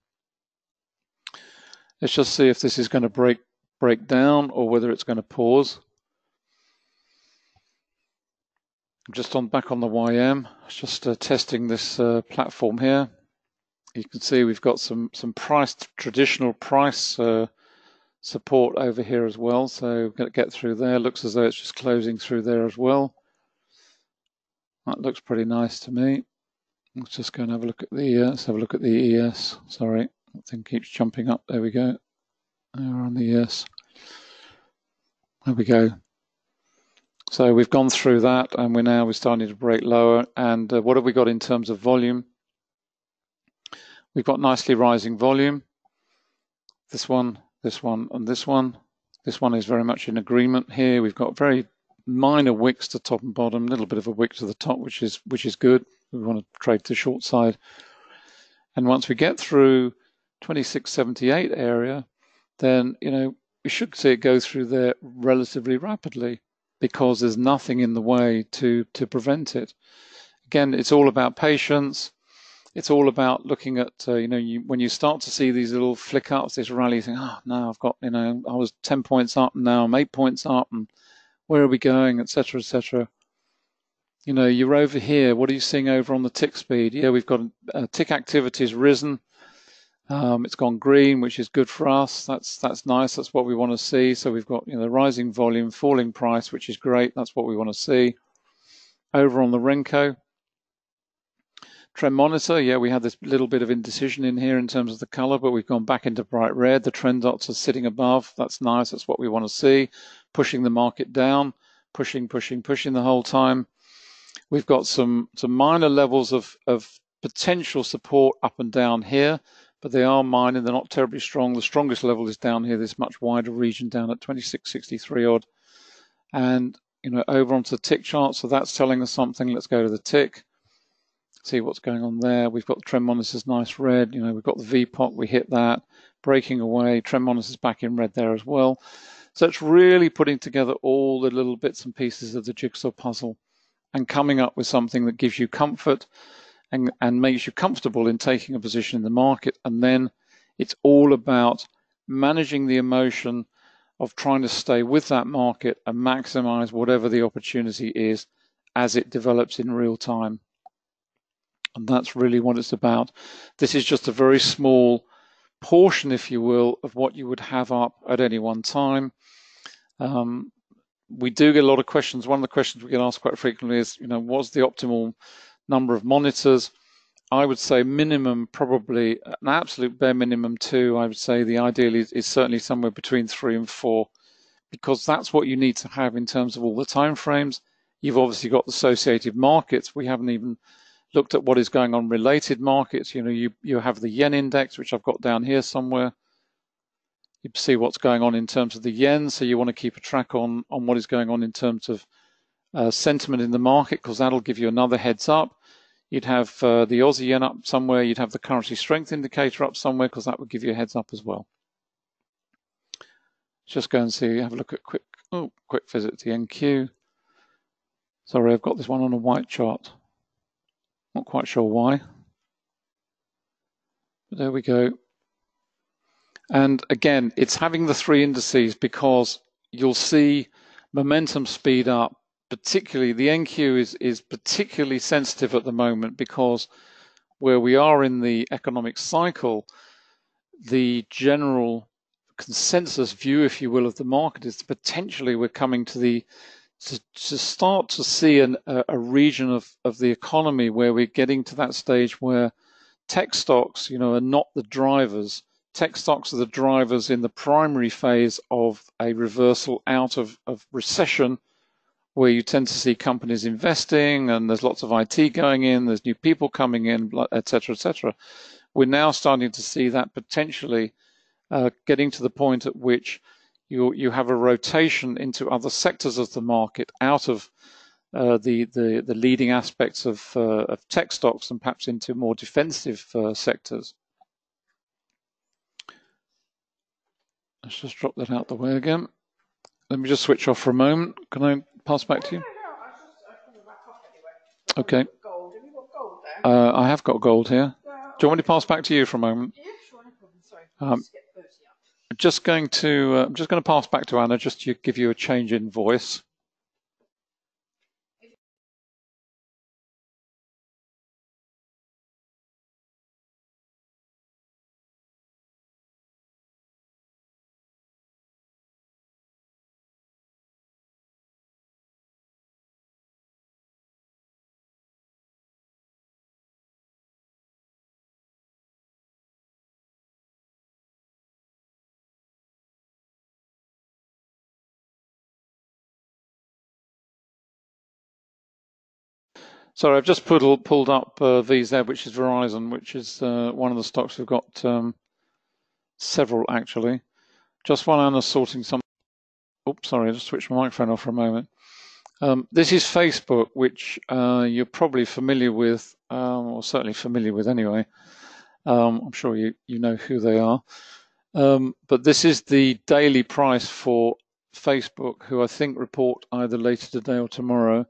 Let's just see if this is going to break down or whether it's going to pause. Just back on the YM, just testing this platform here. You can see we've got some traditional price support over here as well. So we're going to get through there. Looks as though it's just closing through there as well. That looks pretty nice to me. Let's just go and have a look at let's have a look at the ES. Sorry, that thing keeps jumping up. There we go. There we're on the ES. There we go. So we've gone through that, and we're starting to break lower. And what have we got in terms of volume? We've got nicely rising volume. This one, and this one. This one is very much in agreement here. We've got very minor wicks to top and bottom, a little bit of a wick to the top, which is good. We want to trade to the short side. And once we get through 2678 area, then we should see it go through there relatively rapidly, because there's nothing in the way to prevent it. Again, it's all about patience. It's all about looking at, when you start to see these little flick ups, this rally, you think, oh, no, I've got, I was 10 points up and now I'm 8 points up, and where are we going, etc., etc. You're over here. What are you seeing over on the tick speed? Yeah, we've got tick activity has risen. It's gone green, which is good for us. That's nice. That's what we want to see. So we've got the rising volume, falling price, which is great. That's what we want to see. Over on the Renko, Trend monitor, yeah, we had this little bit of indecision in here in terms of the color, but we've gone back into bright red. The trend dots are sitting above. That's nice. That's what we want to see. Pushing the market down, pushing the whole time. We've got some minor levels of potential support up and down here, but they are minor. They're not terribly strong. The strongest level is down here, this much wider region down at 26.63 odd. And, you know, over onto the tick chart. So that's telling us something. Let's go to the tick. See what's going on there. We've got the trend monitor's nice red. You know, we've got the VPOC. We hit that, breaking away. Trend monitor's back in red there as well. So it's really putting together all the little bits and pieces of the jigsaw puzzle and coming up with something that gives you comfort and makes you comfortable in taking a position in the market. And then it's all about managing the emotion of trying to stay with that market and maximize whatever the opportunity is as it develops in real time. And that's really what it's about. This is just a very small portion, if you will, of what you would have up at any one time. We do get a lot of questions. One of the questions we get asked quite frequently is, you know, what's the optimal number of monitors? I would say minimum, probably an absolute bare minimum 2. I would say the ideal is certainly somewhere between 3 and 4, because that's what you need to have in terms of all the time frames. You've obviously got the associated markets. We haven't even looked at what is going on related markets. You know, you have the yen index, which I've got down here somewhere. You see what's going on in terms of the yen, so you want to keep a track on what is going on in terms of sentiment in the market, because that'll give you another heads up. You'd have the Aussie yen up somewhere. You'd have the currency strength indicator up somewhere, because that would give you a heads up as well. Just go and see, have a look at quick visit to the NQ. Sorry, I've got this one on a white chart. Not quite sure why, but there we go. And again, it's having the 3 indices, because you'll see momentum speed up. Particularly the NQ is particularly sensitive at the moment, because where we are in the economic cycle, the general consensus view, if you will, of the market is that potentially we're coming to start to see a region of the economy where we're getting to that stage where tech stocks, you know, are not the drivers. Tech stocks are the drivers in the primary phase of a reversal out of recession, where you tend to see companies investing and there's lots of IT going in, there's new people coming in, et cetera, et cetera. We're now starting to see that potentially getting to the point at which you have a rotation into other sectors of the market out of the leading aspects of tech stocks and perhaps into more defensive sectors. Let's just drop that out the way again. Let me just switch off for a moment. Can I pass back to you? Okay. Gold. Have you got gold there? I have got gold here. Do you want me to pass back to you for a moment? Yeah, sure, no problem. Sorry. I'm just going to pass back to Anna just to give you a change in voice. Sorry, I've just pulled up VZ, which is Verizon, which is one of the stocks we've got several actually. Just while Anna's sorting some. Oops, sorry, I just switched my microphone off for a moment. This is Facebook, which you're probably familiar with, or certainly familiar with anyway. I'm sure you know who they are. But this is the daily price for Facebook, who I think report either later today or tomorrow.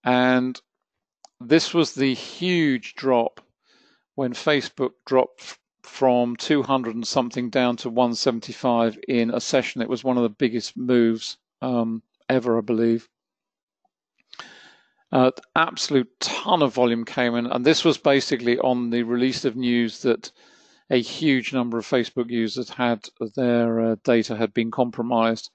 And this was the huge drop when Facebook dropped from 200 and something down to 175 in a session. It was one of the biggest moves ever, I believe. Absolute ton of volume came in, and this was basically on the release of news that a huge number of Facebook users had their data had been compromised.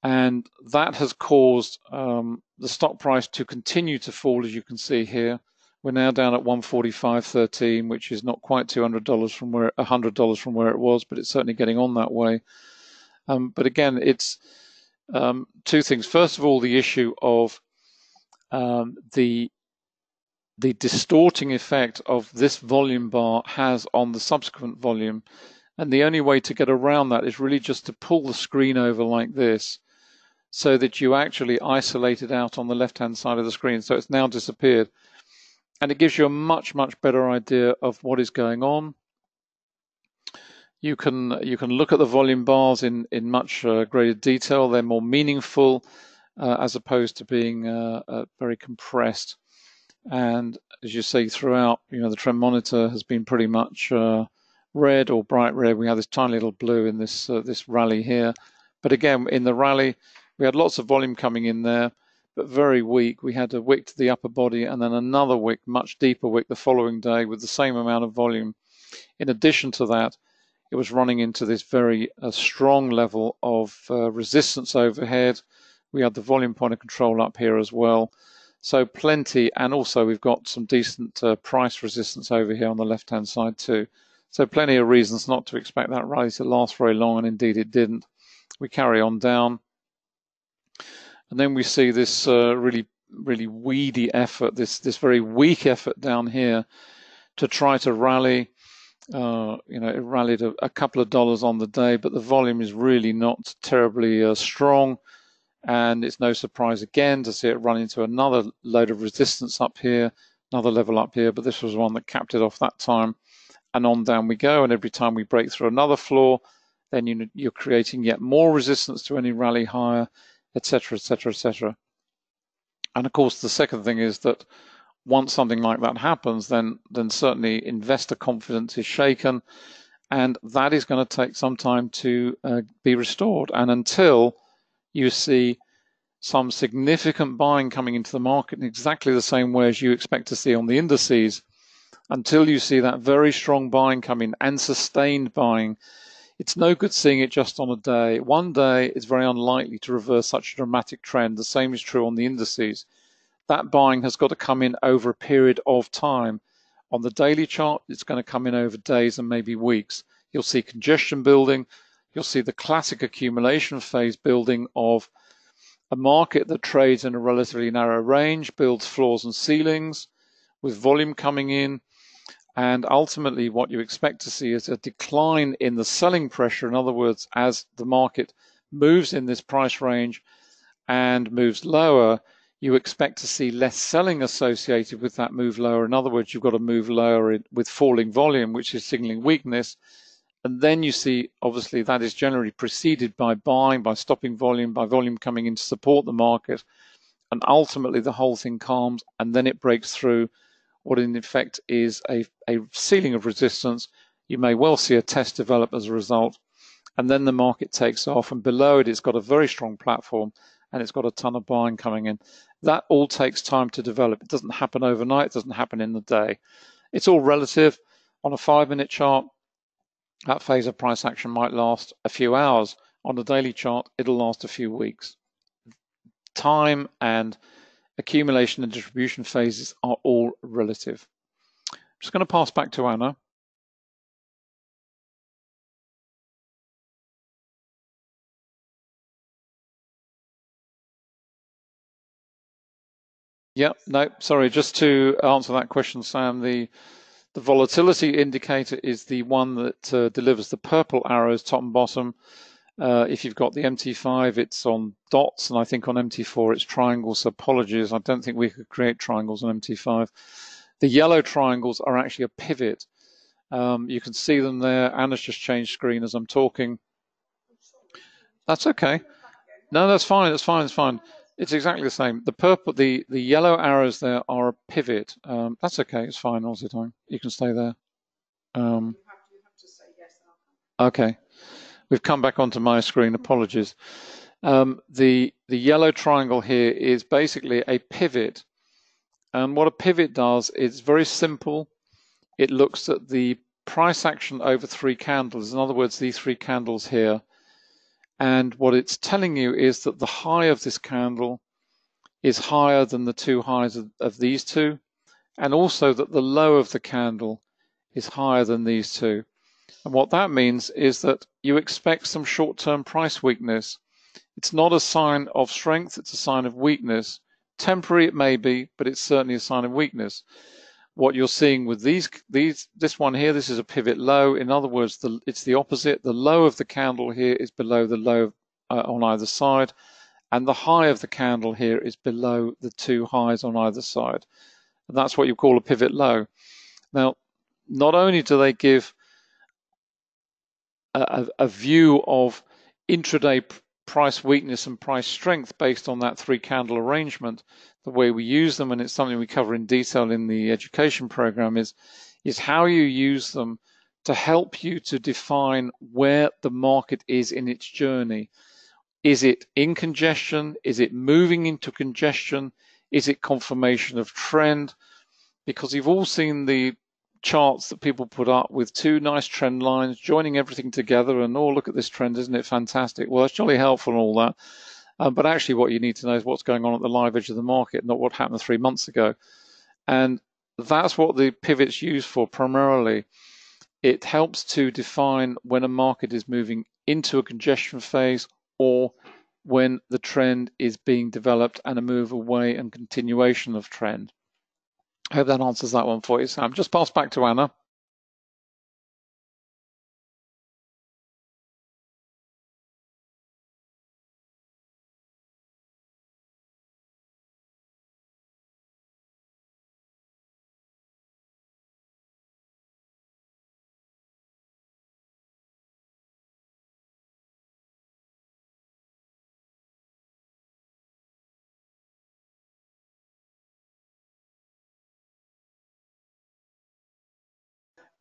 And that has caused the stock price to continue to fall, as you can see here, We're now down at 145.13, which is not quite $200 from where $100 from where it was, but it's certainly getting on that way. But again, it's two things. First of all, the issue of the distorting effect of this volume bar has on the subsequent volume. And the only way to get around that is really just to pull the screen over like this so that you actually isolate it out on the left-hand side of the screen. So it's now disappeared. And it gives you a much, much better idea of what is going on. You can look at the volume bars in much greater detail. They're more meaningful as opposed to being very compressed. And as you see throughout, the trend monitor has been pretty much red or bright red. We have this tiny little blue in this this rally here. But again, in the rally, we had lots of volume coming in there, but very weak. We had a wick to the upper body and then another wick, much deeper wick the following day with the same amount of volume. In addition to that, it was running into this very strong level of resistance overhead. We had the volume point of control up here as well. So plenty, and also we've got some decent price resistance over here on the left-hand side too. So plenty of reasons not to expect that rally to last very long, and indeed it didn't. We carry on down. And then we see this really weedy effort, this very weak effort down here to try to rally. It rallied a couple of dollars on the day, but the volume is really not terribly strong. And it's no surprise again to see it run into another load of resistance up here, another level up here, but this was one that capped it off that time. And on down we go, and every time we break through another floor, then you're creating yet more resistance to any rally higher, etc., etc., etc. And of course, the second thing is that once something like that happens, then certainly investor confidence is shaken, and that is going to take some time to be restored. And until you see some significant buying coming into the market in exactly the same way as you expect to see on the indices, until you see that very strong buying come in and sustained buying, it's no good seeing it just on a day. One day is very unlikely to reverse such a dramatic trend. The same is true on the indices. That buying has got to come in over a period of time. On the daily chart, it's going to come in over days and maybe weeks. You'll see congestion building. You'll see the classic accumulation phase building of a market that trades in a relatively narrow range, builds floors and ceilings with volume coming in. And ultimately, what you expect to see is a decline in the selling pressure. In other words, as the market moves in this price range and moves lower, you expect to see less selling associated with that move lower. In other words, you've got to move lower with falling volume, which is signaling weakness. And then you see, obviously, that is generally preceded by buying, by stopping volume, by volume coming in to support the market. And ultimately, the whole thing calms, and then it breaks through what in effect is a ceiling of resistance. You may well see a test develop as a result, and then the market takes off, and below it, it's got a very strong platform, and it's got a ton of buying coming in. That all takes time to develop. It doesn't happen overnight. It doesn't happen in the day. It's all relative. On a 5-minute chart, that phase of price action might last a few hours. On the daily chart, it'll last a few weeks. Time and accumulation and distribution phases are all relative. I'm just going to pass back to Anna. Yeah, no, sorry, just to answer that question, Sam, the volatility indicator is the one that delivers the purple arrows top and bottom. If you've got the MT5, it's on dots, and I think on MT4 it's triangles, so apologies, I don't think we could create triangles on MT5. The yellow triangles are actually a pivot. You can see them there. Anna's just changed screen as I'm talking. That's okay. No, that's fine, that's fine, that's fine. It's exactly the same. The purple, the yellow arrows there are a pivot. That's okay, it's fine all the time. You can stay there. You have to say yes. Okay. We've come back onto my screen, apologies. The yellow triangle here is basically a pivot. And what a pivot does is very simple. It looks at the price action over 3 candles. In other words, these 3 candles here. And what it's telling you is that the high of this candle is higher than the 2 highs of these 2. and also that the low of the candle is higher than these two. And what that means is that you expect some short-term price weakness. It's not a sign of strength, it's a sign of weakness. Temporary it may be, but it's certainly a sign of weakness. What you're seeing with this one here, this is a pivot low. In other words, it's the opposite. The low of the candle here is below the low on either side, and the high of the candle here is below the two highs on either side. And that's what you call a pivot low. Now, not only do they give a view of intraday price weakness and price strength based on that three candle arrangement, the way we use them, and it's something we cover in detail in the education program, is how you use them to help you to define where the market is in its journey. Is it in congestion? Is it moving into congestion? Is it confirmation of trend? Because you've all seen the charts that people put up with two nice trend lines joining everything together, and oh, look at this trend, isn't it fantastic? Well, it's jolly helpful and all that, but actually what you need to know is what's going on at the live edge of the market, not what happened 3 months ago. And that's what the pivot's used for primarily. It helps to define when a market is moving into a congestion phase or when the trend is being developed and a move away and continuation of trend. I hope that answers that one for you, Sam. Just pass back to Anna.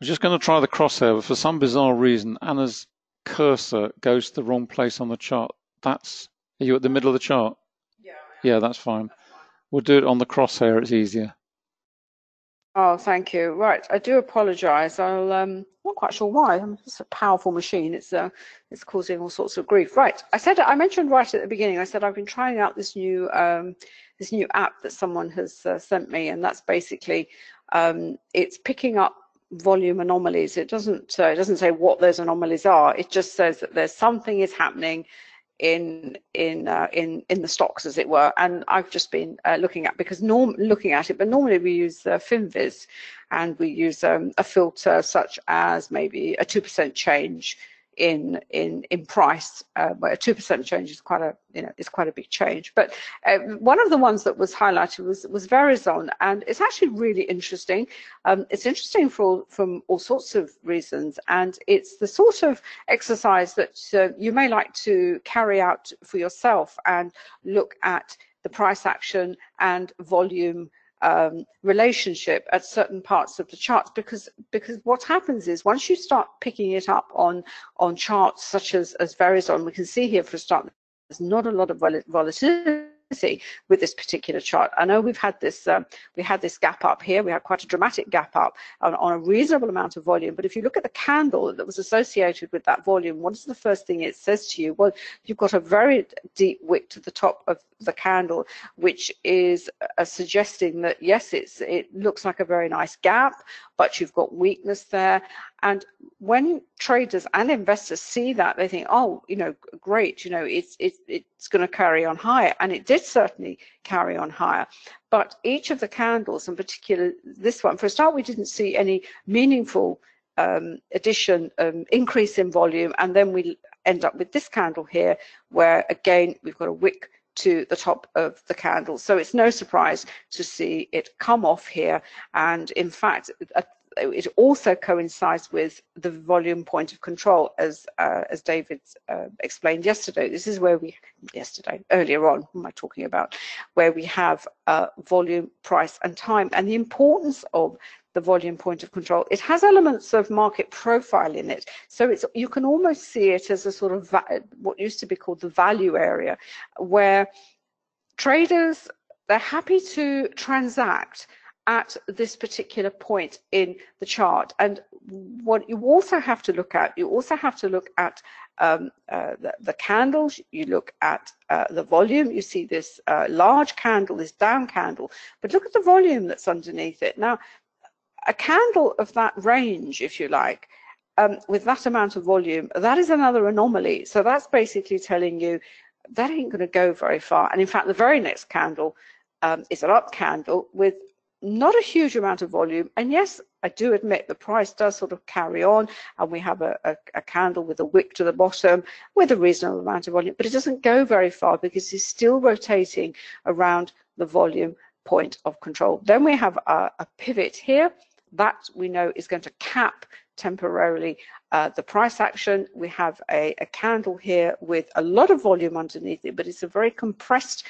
I'm just going to try the crosshair, but for some bizarre reason, Anna's cursor goes to the wrong place on the chart. Are you at the middle of the chart? Yeah, that's fine. We'll do it on the crosshair, it's easier. Oh, thank you. Right, I do apologise. I'm not quite sure why. It's a powerful machine. It's causing all sorts of grief. Right, I mentioned right at the beginning. I said I've been trying out this new app that someone has sent me, and that's basically it's picking up volume anomalies. It doesn't say what those anomalies are. It just says that there's something is happening in the stocks, as it were, and I've just been looking at but normally we use FinViz, and we use a filter such as maybe a 2% change in price, where a 2% change is quite a big change. But one of the ones that was highlighted was Verizon, and it's actually really interesting. It's interesting from all sorts of reasons, and it's the sort of exercise that you may like to carry out for yourself and look at the price action and volume relationship at certain parts of the charts, because what happens is once you start picking it up on charts such as Verizon, we can see here for a start there's not a lot of volatility with this particular chart. I know we had this gap up here. We had quite a dramatic gap up on a reasonable amount of volume, but if you look at the candle that was associated with that volume, what is the first thing it says to you? Well, you've got a very deep wick to the top of the candle, which is suggesting that yes, it looks like a very nice gap, but you've got weakness there. And when traders and investors see that, they think, oh, great, it's going to carry on higher, and it did certainly carry on higher. But each of the candles, in particular this one, for a start, we didn't see any meaningful increase in volume, and then we end up with this candle here, where again we've got a wick to the top of the candle. So it's no surprise to see it come off here, and in fact it also coincides with the volume point of control, as David explained yesterday. This is where earlier on, what am I talking about, where we have volume, price and time, and the importance of the volume point of control. It has elements of market profile in it, so you can almost see it as a sort of what used to be called the value area, where traders, they're happy to transact at this particular point in the chart. And what you also have to look at, the candles, you look at the volume. You see this large candle, this down candle, but look at the volume that's underneath it. Now, a candle of that range, if you like, with that amount of volume, that is another anomaly. So that's basically telling you that ain't going to go very far. And in fact, the very next candle is an up candle with not a huge amount of volume. And yes, I do admit the price does sort of carry on, and we have a candle with a wick to the bottom with a reasonable amount of volume, but it doesn't go very far because it's still rotating around the volume point of control. Then we have a pivot here that we know is going to cap temporarily the price action. We have a candle here with a lot of volume underneath it, but it's a very compressed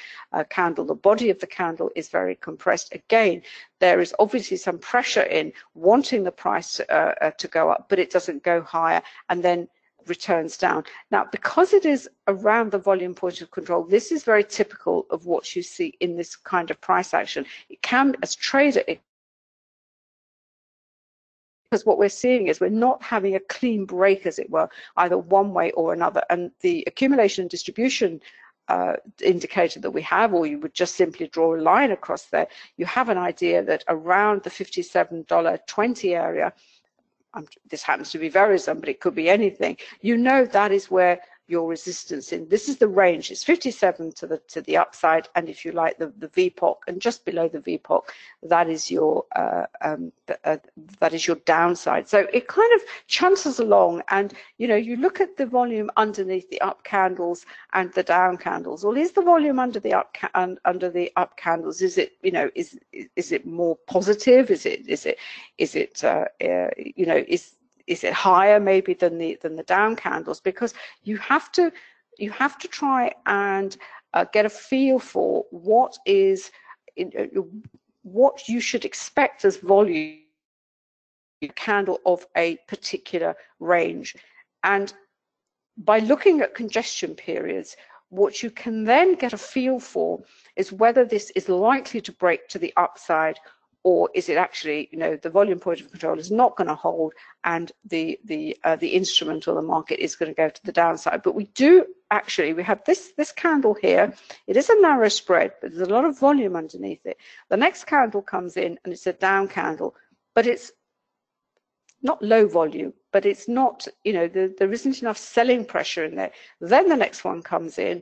candle. The body of the candle is very compressed. Again, there is obviously some pressure in wanting the price to go up, but it doesn't go higher and then returns down. Now, because it is around the volume point of control, this is very typical of what you see in this kind of price action. It can, as trader, because what we're seeing is we're not having a clean break, as it were, either one way or another. And the accumulation and distribution indicator that we have, or you would just simply draw a line across there, you have an idea that around the $57.20 area, this happens to be Verizon, but it could be anything, you know that is where your resistance in. This is the range. It's 57 to the upside, and if you like, the VPOC, and just below the VPOC, that is your downside. So it kind of chances along, and you know, you look at the volume underneath the up candles and the down candles. Well, is the volume under the up candles? Is it, you know, is it more positive? Is it is it higher maybe than the down candles? Because you have to try and get a feel for what you should expect as volume candle of a particular range. And by looking at congestion periods, what you can then get a feel for is whether this is likely to break to the upside, or is it actually, you know, the volume point of control is not going to hold, and the instrument or the market is going to go to the downside. But we have this candle here. It is a narrow spread, but there's a lot of volume underneath it. The next candle comes in and it's a down candle, but it's not low volume, but it's not, you know, there isn't enough selling pressure in there. Then the next one comes in,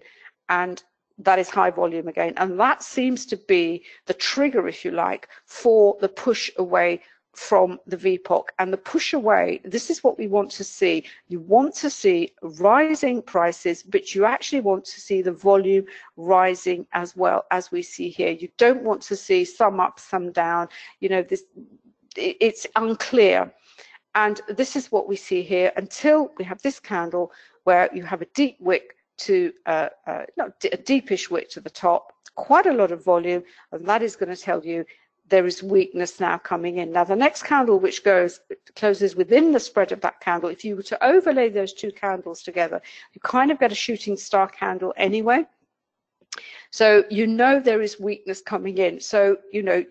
and that is high volume again, and that seems to be the trigger, if you like, for the push away from the VPOC. And the push away, this is what we want to see. You want to see rising prices, but you actually want to see the volume rising as well, as we see here. You don't want to see some up, some down. You know, it's unclear. And this is what we see here until we have this candle where you have a deep wick to not a deepish wick to the top, quite a lot of volume, and that is going to tell you there is weakness now coming in. Now the next candle, which closes within the spread of that candle, if you were to overlay those two candles together, you kind of get a shooting star candle anyway. So you know there is weakness coming in. So you know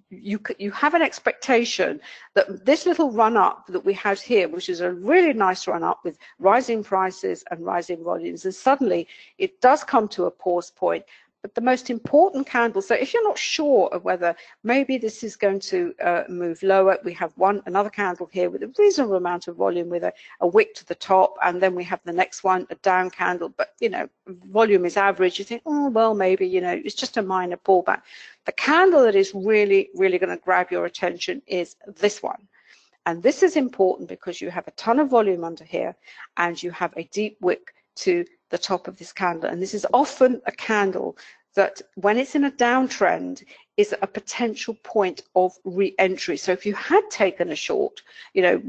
you have an expectation that this little run up that we had here, which is a really nice run up with rising prices and rising volumes, and suddenly it does come to a pause point. But the most important candle, so if you're not sure of whether maybe this is going to move lower, we have another candle here with a reasonable amount of volume with a wick to the top, and then we have the next one, a down candle, but you know, volume is average. You think, oh well, maybe, you know, it's just a minor pullback. The candle that is really going to grab your attention is this one. And this is important because you have a ton of volume under here, and you have a deep wick to the top of this candle. And this is often a candle that, when it's in a downtrend, is a potential point of re-entry. So if you had taken a short, you know,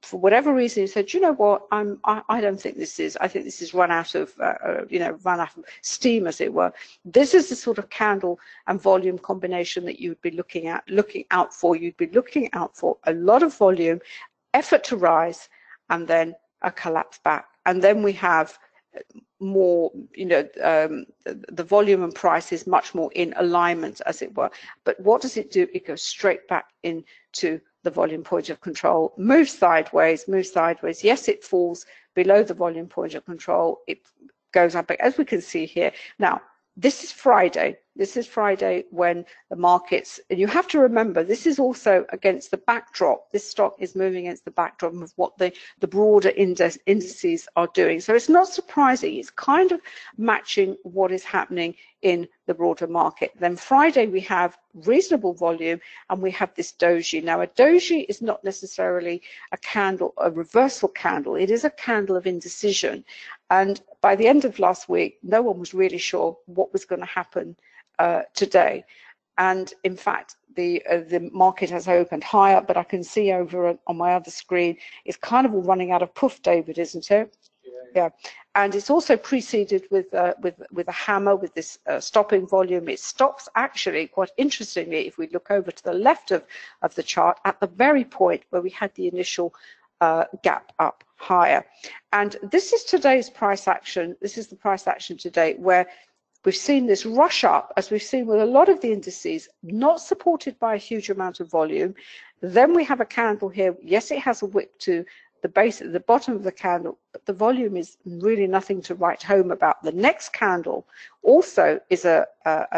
for whatever reason, you said, you know what, I don't think this is, I think this is run out of steam, as it were. This is the sort of candle and volume combination that you would be looking out for. You'd be looking out for a lot of volume, effort to rise, and then a collapse back. And then we have more, the volume and price is much more in alignment, as it were. But what does it do? It goes straight back into the volume point of control, moves sideways. Yes, it falls below the volume point of control. It goes up, as we can see here. Now, this is Friday. This is Friday when the markets, and you have to remember, this is also against the backdrop. This stock is moving against the backdrop of what the broader indices are doing. So it's not surprising. It's kind of matching what is happening in the broader market. Then Friday we have reasonable volume and we have this doji. Now a doji is not necessarily a candle, a reversal candle. It is a candle of indecision. And by the end of last week, no one was really sure what was going to happen today. And in fact, the market has opened higher, but I can see over on my other screen, it's kind of all running out of puff, David, isn't it? Yeah. And it's also preceded with a hammer, with this stopping volume. It stops actually, quite interestingly, if we look over to the left of the chart, at the very point where we had the initial gap up higher. And this is today's price action. This is the price action today, where we've seen this rush up, as we've seen with a lot of the indices, not supported by a huge amount of volume. Then we have a candle here. Yes, it has a wick to the base at the bottom of the candle, but the volume is really nothing to write home about. The next candle also is an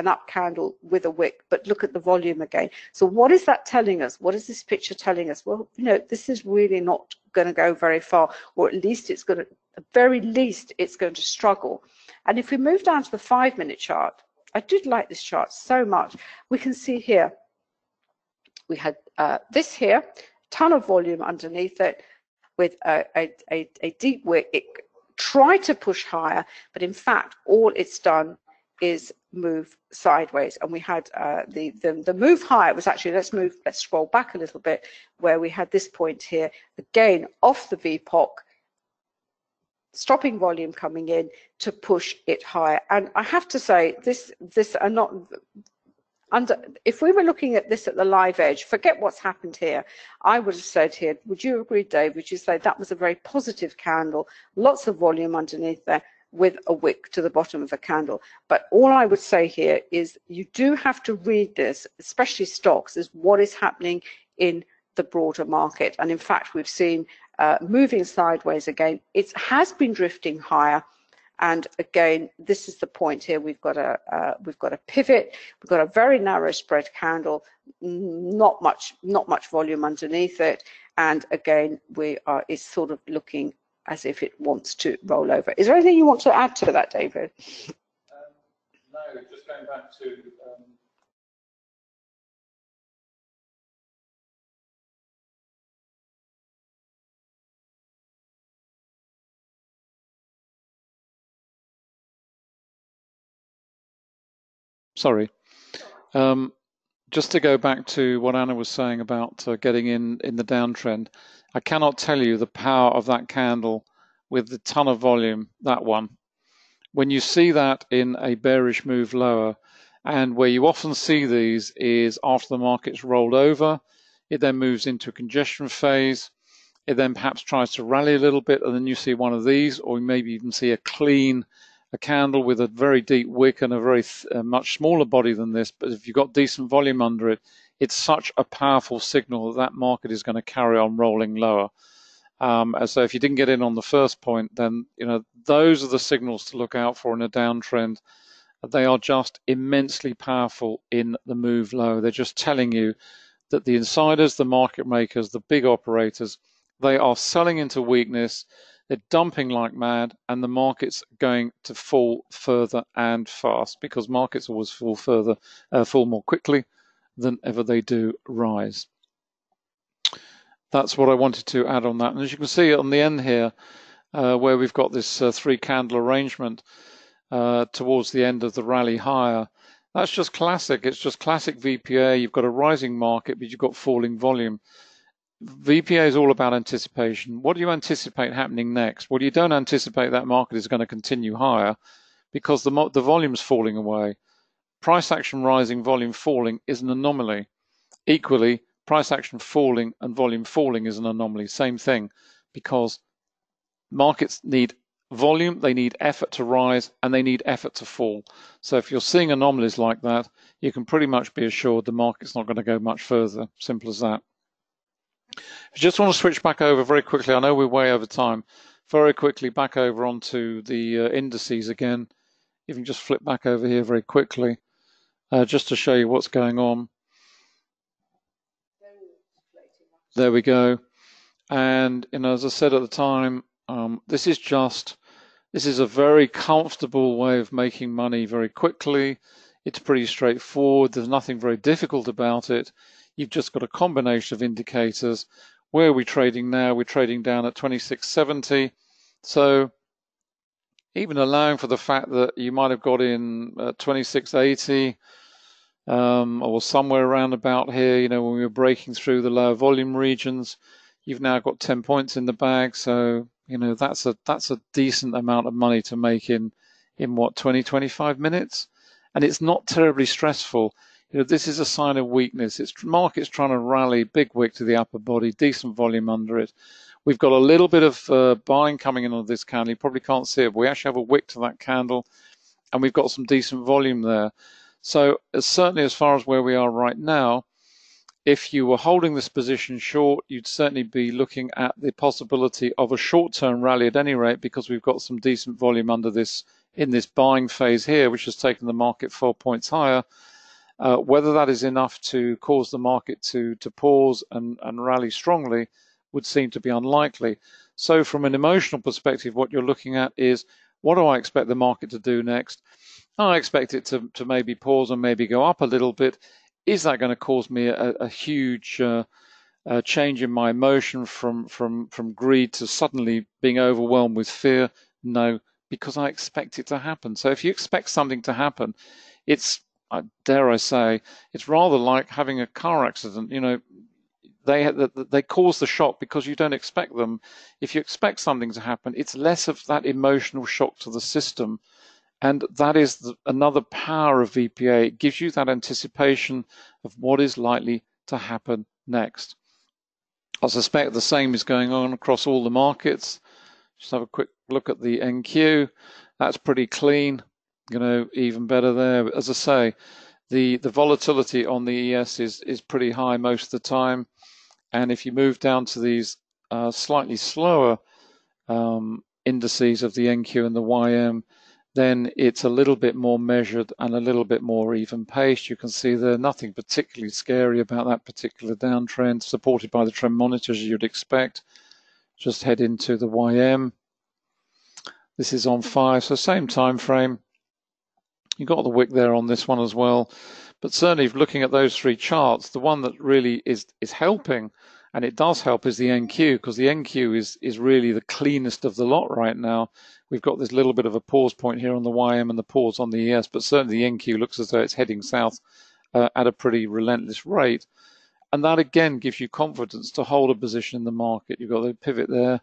up candle with a wick, but look at the volume again. So what is that telling us? What is this picture telling us? Well, this is really not going to go very far, or at least it's going to, at the very least, it's going to struggle. And if we move down to the 5-minute chart, I did like this chart so much. We can see here, we had this here, ton of volume underneath it, with a deep wick. It tried to push higher, but in fact, all it's done is move sideways. And we had the move higher was actually, let's scroll back a little bit, where we had this point here, again off the VPOC, stopping volume coming in to push it higher. And I have to say, this are not if we were looking at this at the live edge, forget what's happened here. I would have said here, would you agree, Dave? Would you say that was a very positive candle, lots of volume underneath there with a wick to the bottom of the candle? But all I would say here is you do have to read this, especially stocks, as what is happening in the broader market. And in fact, we've seen moving sideways again. It has been drifting higher. And again, this is the point here. We've got a pivot. We've got a very narrow spread candle, not much volume underneath it. And again, it's sort of looking as if it wants to roll over. Is there anything you want to add to that, David? No, just going back to sorry. Just to go back to what Anna was saying about getting in the downtrend, I cannot tell you the power of that candle with the ton of volume, that one. When you see that in a bearish move lower, and where you often see these is after the market's rolled over, it then moves into a congestion phase. It then perhaps tries to rally a little bit, and then you see one of these, or maybe even see a candle with a very deep wick and a very much smaller body than this, but if you've got decent volume under it, it's such a powerful signal that market is going to carry on rolling lower. So if you didn't get in on the first point, then those are the signals to look out for in a downtrend. They are just immensely powerful in the move low. They're just telling you that the insiders, the market makers, the big operators, they are selling into weakness. They're dumping like mad, and the market's going to fall further and fast, because markets always fall more quickly than ever they do rise. That's what I wanted to add on that. And as you can see on the end here, where we've got this 3-candle arrangement towards the end of the rally higher, that's just classic. It's just classic VPA. You've got a rising market, but you've got falling volume. VPA is all about anticipation. What do you anticipate happening next? Well, you don't anticipate that market is going to continue higher, because the volume's falling away. Price action rising, volume falling is an anomaly. Equally, price action falling and volume falling is an anomaly. Same thing, because markets need volume, they need effort to rise, and they need effort to fall. So if you're seeing anomalies like that, you can pretty much be assured the market's not going to go much further. Simple as that. I just want to switch back over very quickly. I know we're way over time. Very quickly back over onto the indices again. If you can just flip back over here very quickly, just to show you what's going on. There we go. And as I said at the time, this is a very comfortable way of making money very quickly. It's pretty straightforward. There's nothing very difficult about it. You've just got a combination of indicators. Where are we trading now? We're trading down at 26.70. So even allowing for the fact that you might have got in 26.80 or somewhere around about here, when we were breaking through the lower volume regions, you've now got 10 points in the bag. So that's a decent amount of money to make in what, 20-25 minutes, and it's not terribly stressful. This is a sign of weakness. Market's trying to rally, big wick to the upper body, decent volume under it. We've got a little bit of buying coming in on this candle. You probably can't see it, but we actually have a wick to that candle, and we've got some decent volume there. So certainly as far as where we are right now, if you were holding this position short, you'd certainly be looking at the possibility of a short-term rally at any rate, because we've got some decent volume under this in this buying phase here, which has taken the market 4 points higher. Whether that is enough to cause the market to pause and rally strongly would seem to be unlikely. So from an emotional perspective, what you're looking at is, what do I expect the market to do next? I expect it to maybe pause and maybe go up a little bit. Is that going to cause me a huge change in my emotion from greed to suddenly being overwhelmed with fear? No, because I expect it to happen. So if you expect something to happen, it's, dare I say, it's rather like having a car accident. They cause the shock because you don't expect them. If you expect something to happen, it's less of that emotional shock to the system. And that is another power of VPA. It gives you that anticipation of what is likely to happen next. I suspect the same is going on across all the markets. Just have a quick look at the NQ. That's pretty clean, even better there. As I say, the volatility on the ES is pretty high most of the time. And if you move down to these slightly slower indices of the NQ and the YM, then it's a little bit more measured and a little bit more even paced. You can see there's nothing particularly scary about that particular downtrend, supported by the trend monitors as you'd expect. Just head into the YM. This is on 5, so same time frame. You've got the wick there on this one as well. But certainly looking at those three charts, the one that really is helping, and it does help, is the NQ, because the NQ is really the cleanest of the lot right now. We've got this little bit of a pause point here on the YM and the pause on the ES, but certainly the NQ looks as though it's heading south at a pretty relentless rate. And that again gives you confidence to hold a position in the market. You've got the pivot there,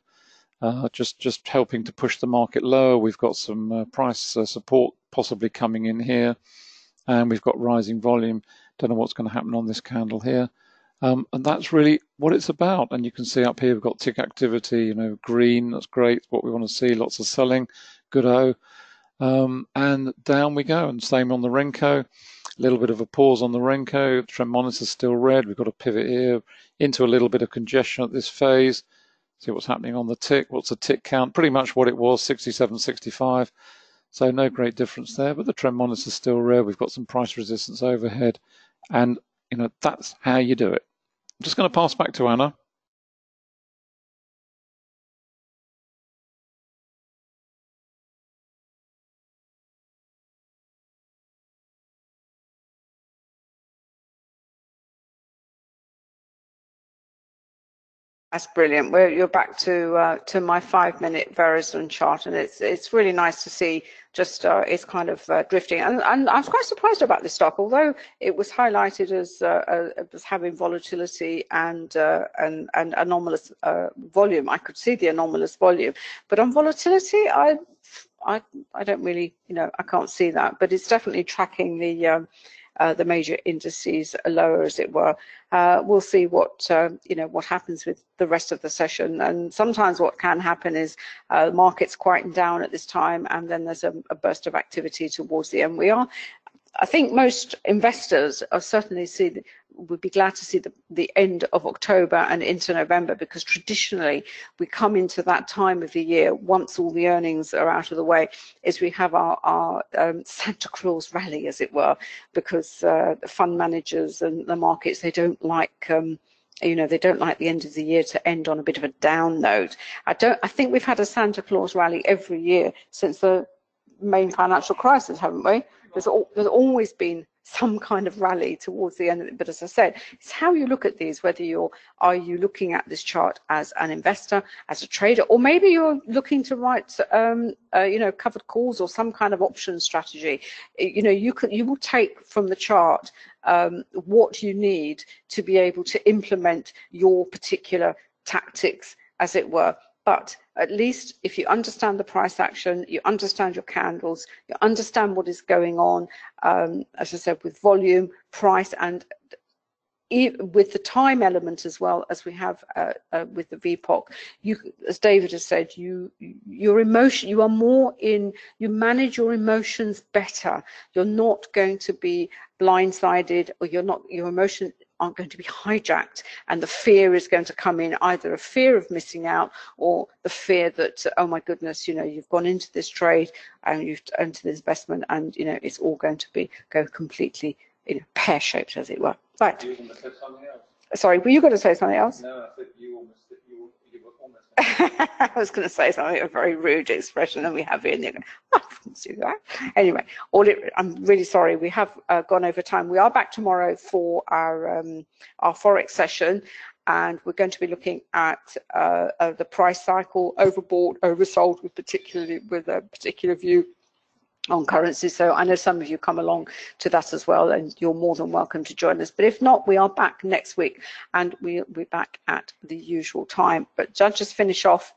just helping to push the market lower. We've got some price support possibly coming in here, and we've got rising volume. Don't know what's going to happen on this candle here. And that's really what it's about. And you can see up here we've got tick activity, green, that's great, what we want to see, lots of selling, good-o. And down we go, and same on the Renko. A little bit of a pause on the Renko, trend monitor's still red. We've got a pivot here into a little bit of congestion at this phase. See what's happening on the tick. What's the tick count? Pretty much what it was, 67, 65. So no great difference there, but the trend monitor's still red. We've got some price resistance overhead, and that's how you do it. I'm just going to pass back to Anna. That's brilliant. You're back to my 5-minute Verizon chart, and it's really nice to see just it's kind of drifting. And I was quite surprised about this stock, although it was highlighted as having volatility and anomalous volume. I could see the anomalous volume, but on volatility, I don't really, I can't see that. But it's definitely tracking the the major indices lower, as it were. We'll see what what happens with the rest of the session. And sometimes what can happen is markets quieten down at this time, and then there's a burst of activity towards the end. I think most investors are certainly would be glad to see the end of October and into November, because traditionally we come into that time of the year, once all the earnings are out of the way, is we have our Santa Claus rally, as it were, because the fund managers and the markets, they don't like they don't like the end of the year to end on a bit of a down note. I think we've had a Santa Claus rally every year since the main financial crisis, haven't we? There's always been some kind of rally towards the end of it. But as I said, it's how you look at these, whether are you looking at this chart as an investor, as a trader, or maybe you're looking to write covered calls or some kind of option strategy. You will take from the chart what you need to be able to implement your particular tactics, as it were. But at least if you understand the price action, you understand your candles, you understand what is going on, as I said, with volume, price, and with the time element as well, as we have with the VPOC. As David has said, your emotion, you manage your emotions better. You're not going to be blindsided, or your emotion aren't going to be hijacked, and the fear is going to come in, either a fear of missing out or the fear that, oh my goodness, you've gone into this trade and you've entered this investment, and it's all going to go completely pear-shaped, as it were. Right. You were going to say something else. Sorry, were you going to say something else? No, I said you were almost. I was going to say something, a very rude expression, and we have it, and you're going, I didn't do that. Anyway, I'm really sorry, we have gone over time. We are back tomorrow for our Forex session, and we're going to be looking at the price cycle, overbought, oversold, with a particular view on currency. So I know some of you come along to that as well, and you're more than welcome to join us. But if not, we are back next week, and we'll be back at the usual time. But I'll just finish off,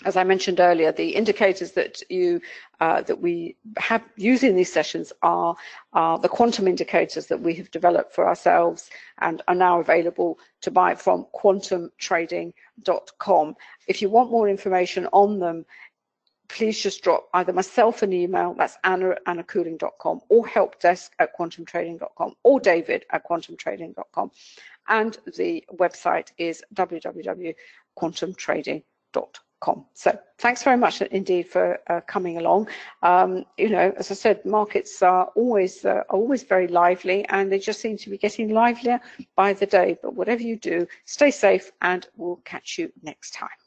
as I mentioned earlier, the indicators that we have using these sessions are the quantum indicators that we have developed for ourselves and are now available to buy from quantumtrading.com. If you want more information on them, please just drop either myself an email, that's anna@annacooling.com, or helpdesk@quantumtrading.com, or david@quantumtrading.com. And the website is www.quantumtrading.com. So thanks very much indeed for coming along. As I said, markets are always very lively, and they just seem to be getting livelier by the day. But whatever you do, stay safe, and we'll catch you next time.